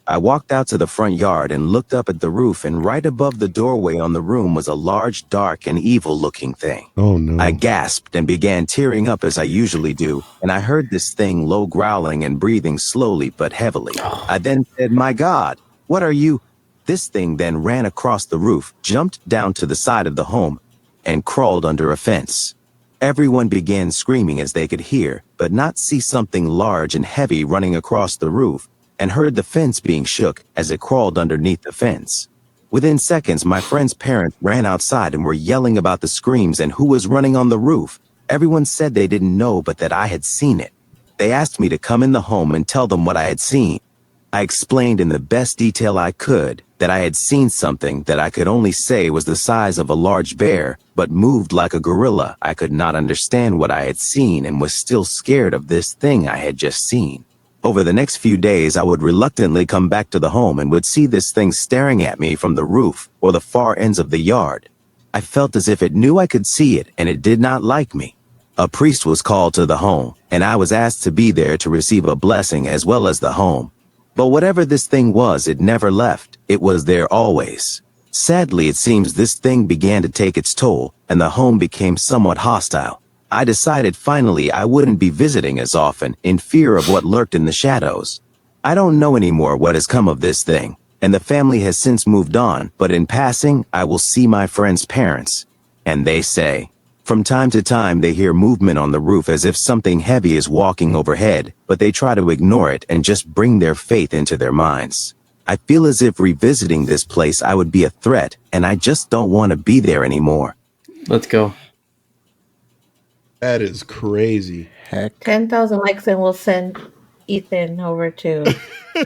I walked out to the front yard and looked up at the roof, and right above the doorway on the room was a large, dark, and evil-looking thing. Oh, no. I gasped and began tearing up as I usually do, and I heard this thing low growling and breathing slowly but heavily. I then said, "My God, what are you?" This thing then ran across the roof, jumped down to the side of the home, and crawled under a fence. Everyone began screaming as they could hear, but not see something large and heavy running across the roof, and heard the fence being shook as it crawled underneath the fence. Within seconds, my friend's parents ran outside and were yelling about the screams and who was running on the roof. Everyone said they didn't know, but that I had seen it. They asked me to come in the home and tell them what I had seen. I explained in the best detail I could that I had seen something that I could only say was the size of a large bear, but moved like a gorilla. I could not understand what I had seen and was still scared of this thing I had just seen. Over the next few days, I would reluctantly come back to the home and would see this thing staring at me from the roof or the far ends of the yard. I felt as if it knew I could see it, and it did not like me. A priest was called to the home, and I was asked to be there to receive a blessing as well as the home. But whatever this thing was, it never left. It was there always. Sadly, it seems this thing began to take its toll, and the home became somewhat hostile. I decided finally I wouldn't be visiting as often, in fear of what lurked in the shadows. I don't know anymore what has come of this thing, and the family has since moved on, but in passing, I will see my friend's parents. And they say, from time to time they hear movement on the roof as if something heavy is walking overhead, but they try to ignore it and just bring their faith into their minds. I feel as if revisiting this place I would be a threat, and I just don't want to be there anymore. Let's go. That is crazy. Heck. 10,000 likes and we'll send Ethan over to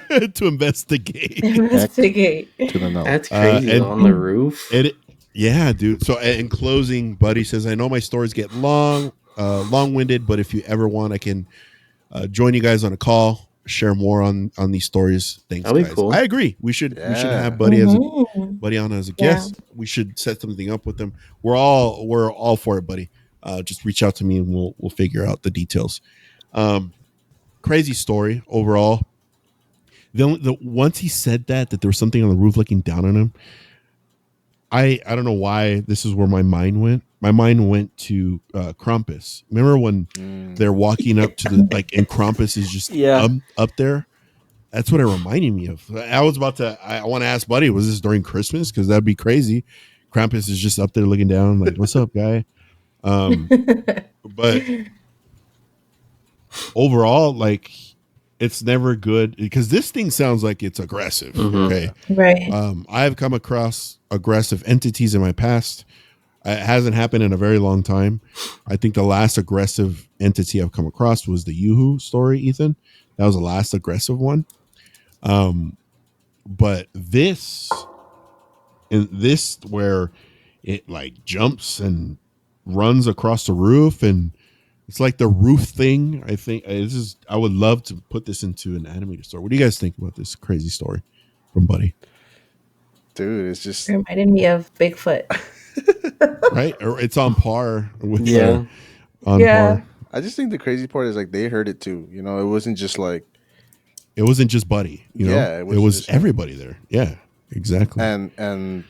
To investigate. investigate. To the no. That's crazy. and- On the roof. Yeah, dude. So in closing, Buddy says, I know my stories get long-winded, but if you ever want, I can join you guys on a call, share more on these stories. Thanks, That'd be guys. cool. I agree. We should Yeah. have Buddy Mhm. Buddy on as a guest. We should set something up with them. We're all for it, Buddy. Just reach out to me and we'll figure out the details. Crazy story overall. Once he said that there was something on the roof looking down on him, I don't know why this is where my mind went. My mind went to Krampus. Remember when they're walking up to the and Krampus is just up there? That's what it reminded me of. I was about to. I want to ask Buddy, was this during Christmas? Because that'd be crazy. Krampus is just up there looking down, like, "What's up, guy?" But overall, like, it's never good because this thing sounds like it's aggressive. Mhm. Okay, Right. I've come across aggressive entities in my past. It hasn't happened in a very long time. I think the last aggressive entity I've come across was the Yoo-hoo story, Ethan. That was the last aggressive one. But this where it like jumps and runs across the roof, and it's like the roof thing. I think I would love to put this into an animated story. What do you guys think about this crazy story from Buddy? Dude, it's just Reminded me of Bigfoot. Right? Or it's on par with Yeah. on par. I just think the crazy part is like they heard it too. You know, it wasn't just like It wasn't just Buddy, you know. Yeah, It it was, was just- everybody there. Yeah, exactly. and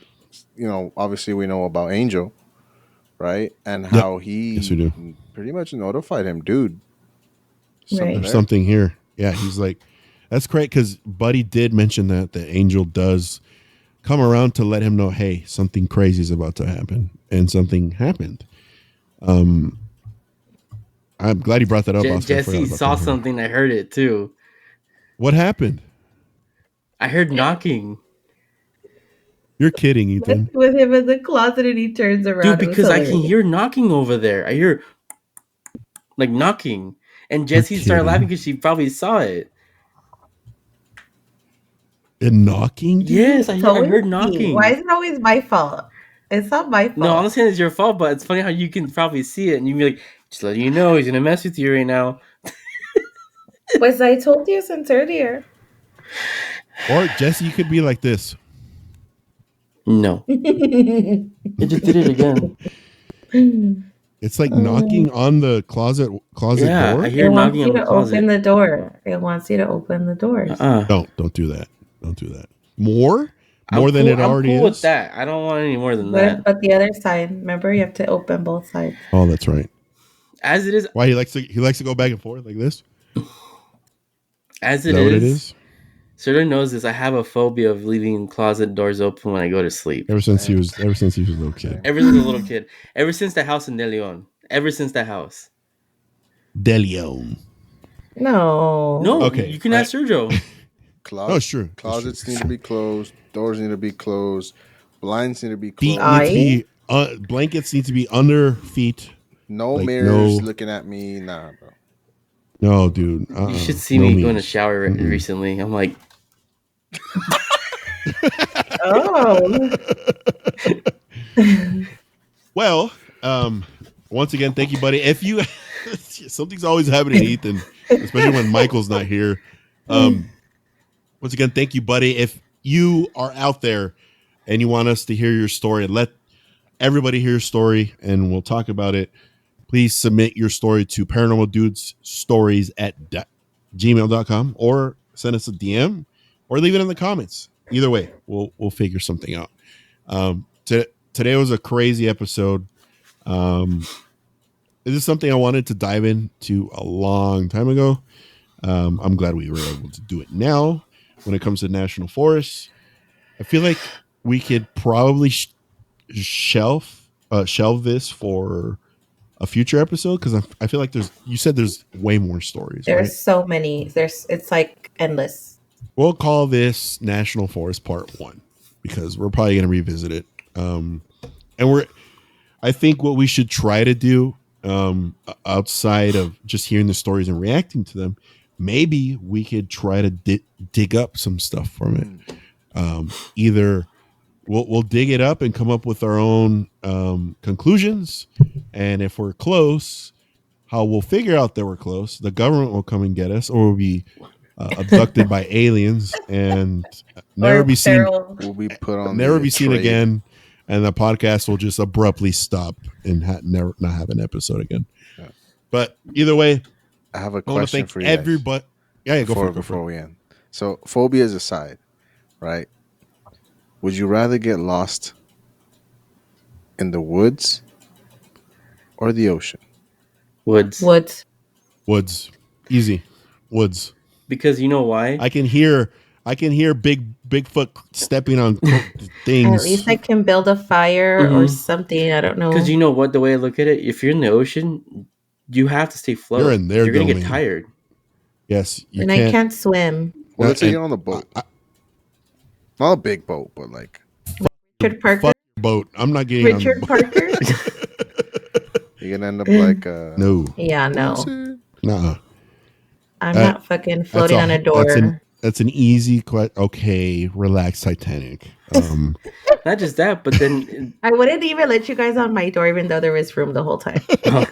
you know, obviously we know about Angel, right? And how he Yes, we do. pretty much notified him, dude. Something Right. there. Something here. Yeah, he's like, that's great because Buddy did mention that the angel does come around to let him know, hey, something crazy is about to happen, and something happened. I'm glad you brought that up, Oscar. I forgot Jesse about saw that. something. I heard it too. What happened? I heard knocking. You're kidding, Ethan. With him in the closet and he turns around. Dude, because I can hear knocking over there. I hear like knocking. And Jessie started laughing because she probably saw it. And knocking? Dude? Yes, I heard knocking. Why is it always my fault? It's not my fault. No, I'm not saying it's your fault, but it's funny how you can probably see it and you be like, just letting you know, he's gonna mess with you right now. Pues I told you since earlier. Or Jesse, you could be like this. No. It just did it again. It's like knocking on the closet Yeah, door. I hear knocking on the closet. Open the door. It wants you to open the doors. Don't do that. Don't do that. More I'm than cool, it already I'm cool is. with that. I don't want any more than that. But the other side, remember, you have to open both sides. Oh, that's right. As it is. Why he likes to go back and forth like this? As Is that what it is? Serta knows this. I have a phobia of leaving closet doors open when I go to sleep. Ever since he was a little kid. Ever since a little kid. Ever since the house in De Leon. Ever since the house. De Leon. No. No. Okay. You can ask Sergio. Oh, sure. Closets need to be closed. Doors need to be closed. Blinds need to be Feet closed. need to be blankets need to be under feet. No like, mirrors looking at me. Nah, bro. No, dude. You should see me go in the shower recently. I'm like, Oh. Well, once again, thank you, buddy. If you something's always happening, Ethan, especially when Michael's not here. Once again, thank you, buddy. If you are out there and you want us to hear your story, let everybody hear your story, and we'll talk about it. Please submit your story to paranormaldudesstories@gmail.com or send us a DM or leave it in the comments. Either way, we'll figure something out. Today was a crazy episode. This is something I wanted to dive into a long time ago. I'm glad we were able to do it now. When it comes to national forests, I feel like we could probably shelve this for a future episode because I feel like you said there's way more stories. There's so many. It's like endless. We'll call this National Forest Part 1 because we're probably going to revisit it. And I think what we should try to do outside of just hearing the stories and reacting to them, maybe we could try to dig up some stuff from it. Either we'll dig it up and come up with our own conclusions, and if we're close, how we'll figure out that we're close. The government will come and get us, or we'll be abducted by aliens and never be seen. We'll be put on. Never be seen again, and the podcast will just abruptly stop and never not have an episode again. Yeah. But either way, I have a question for you. Everybody, go before we end. So, phobias aside, right? Would you rather get lost in the woods or the ocean? Woods. Easy. Woods. Because you know why? I can hear Bigfoot stepping on things. At least I can build a fire or something. I don't know. Because you know what? The way I look at it, if you're in the ocean, you have to stay floating. You're in there. You're gonna get tired. Yes, and I can't swim. Well, let's say you're on the boat. Not a big boat, but like Richard Parker boat. I'm not getting Richard on Parker. You're gonna end up like no. Yeah, no. Nuh-uh. I'm not fucking floating on a door. That's an easy okay, relax, Titanic. Not just that, but then I wouldn't even let you guys on my door, even though there was room the whole time. Not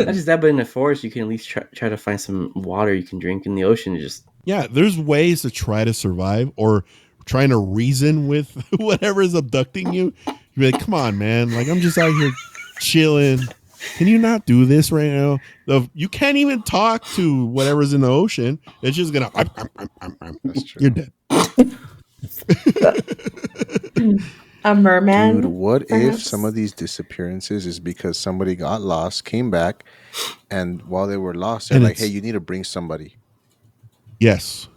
just that, but in the forest, you can at least try to find some water you can drink. In the ocean, there's ways to try to survive or trying to reason with whatever is abducting you. You're like, come on, man! Like I'm just out here chilling. Can you not do this right now? You can't even talk to whatever's in the ocean. It's just gonna. You're dead. A merman, Dude, what if some perhaps? of these disappearances is because somebody got lost, came back, and while they were lost, they're And like, "Hey, it's you need to bring somebody." yes,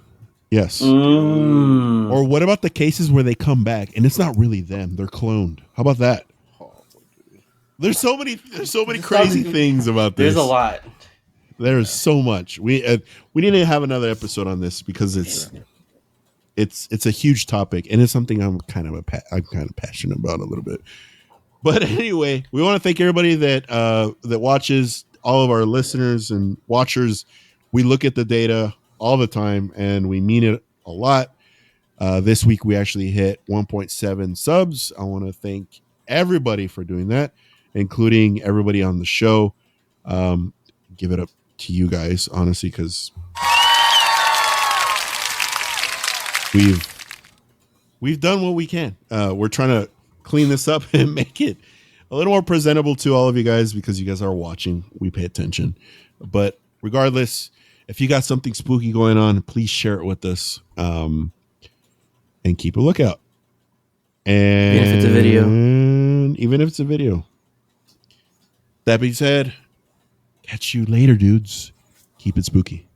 yes. Dude, Mm. Or what about the cases where they come back and it's not really them; they're cloned? How about that? oh, There's so many This crazy topic- things about There's a this. lot. There's so much. We need to have another episode on this because for it's sure. it's a huge topic and it's something I'm kind of passionate about a little bit. But anyway, we want to thank everybody that watches, all of our listeners and watchers. We look at the data all the time and we mean it a lot. This week we actually hit 1.7 subs. I want to thank everybody for doing that, including everybody on the show. Give it up to you guys, honestly, because we've done what we can. We're trying to clean this up and make it a little more presentable to all of you guys because you guys are watching. We pay attention. But regardless, if you got something spooky going on, please share it with us and keep a lookout. And Even if it's a video. Even if it's a video. That being said, catch you later, dudes. Keep it spooky.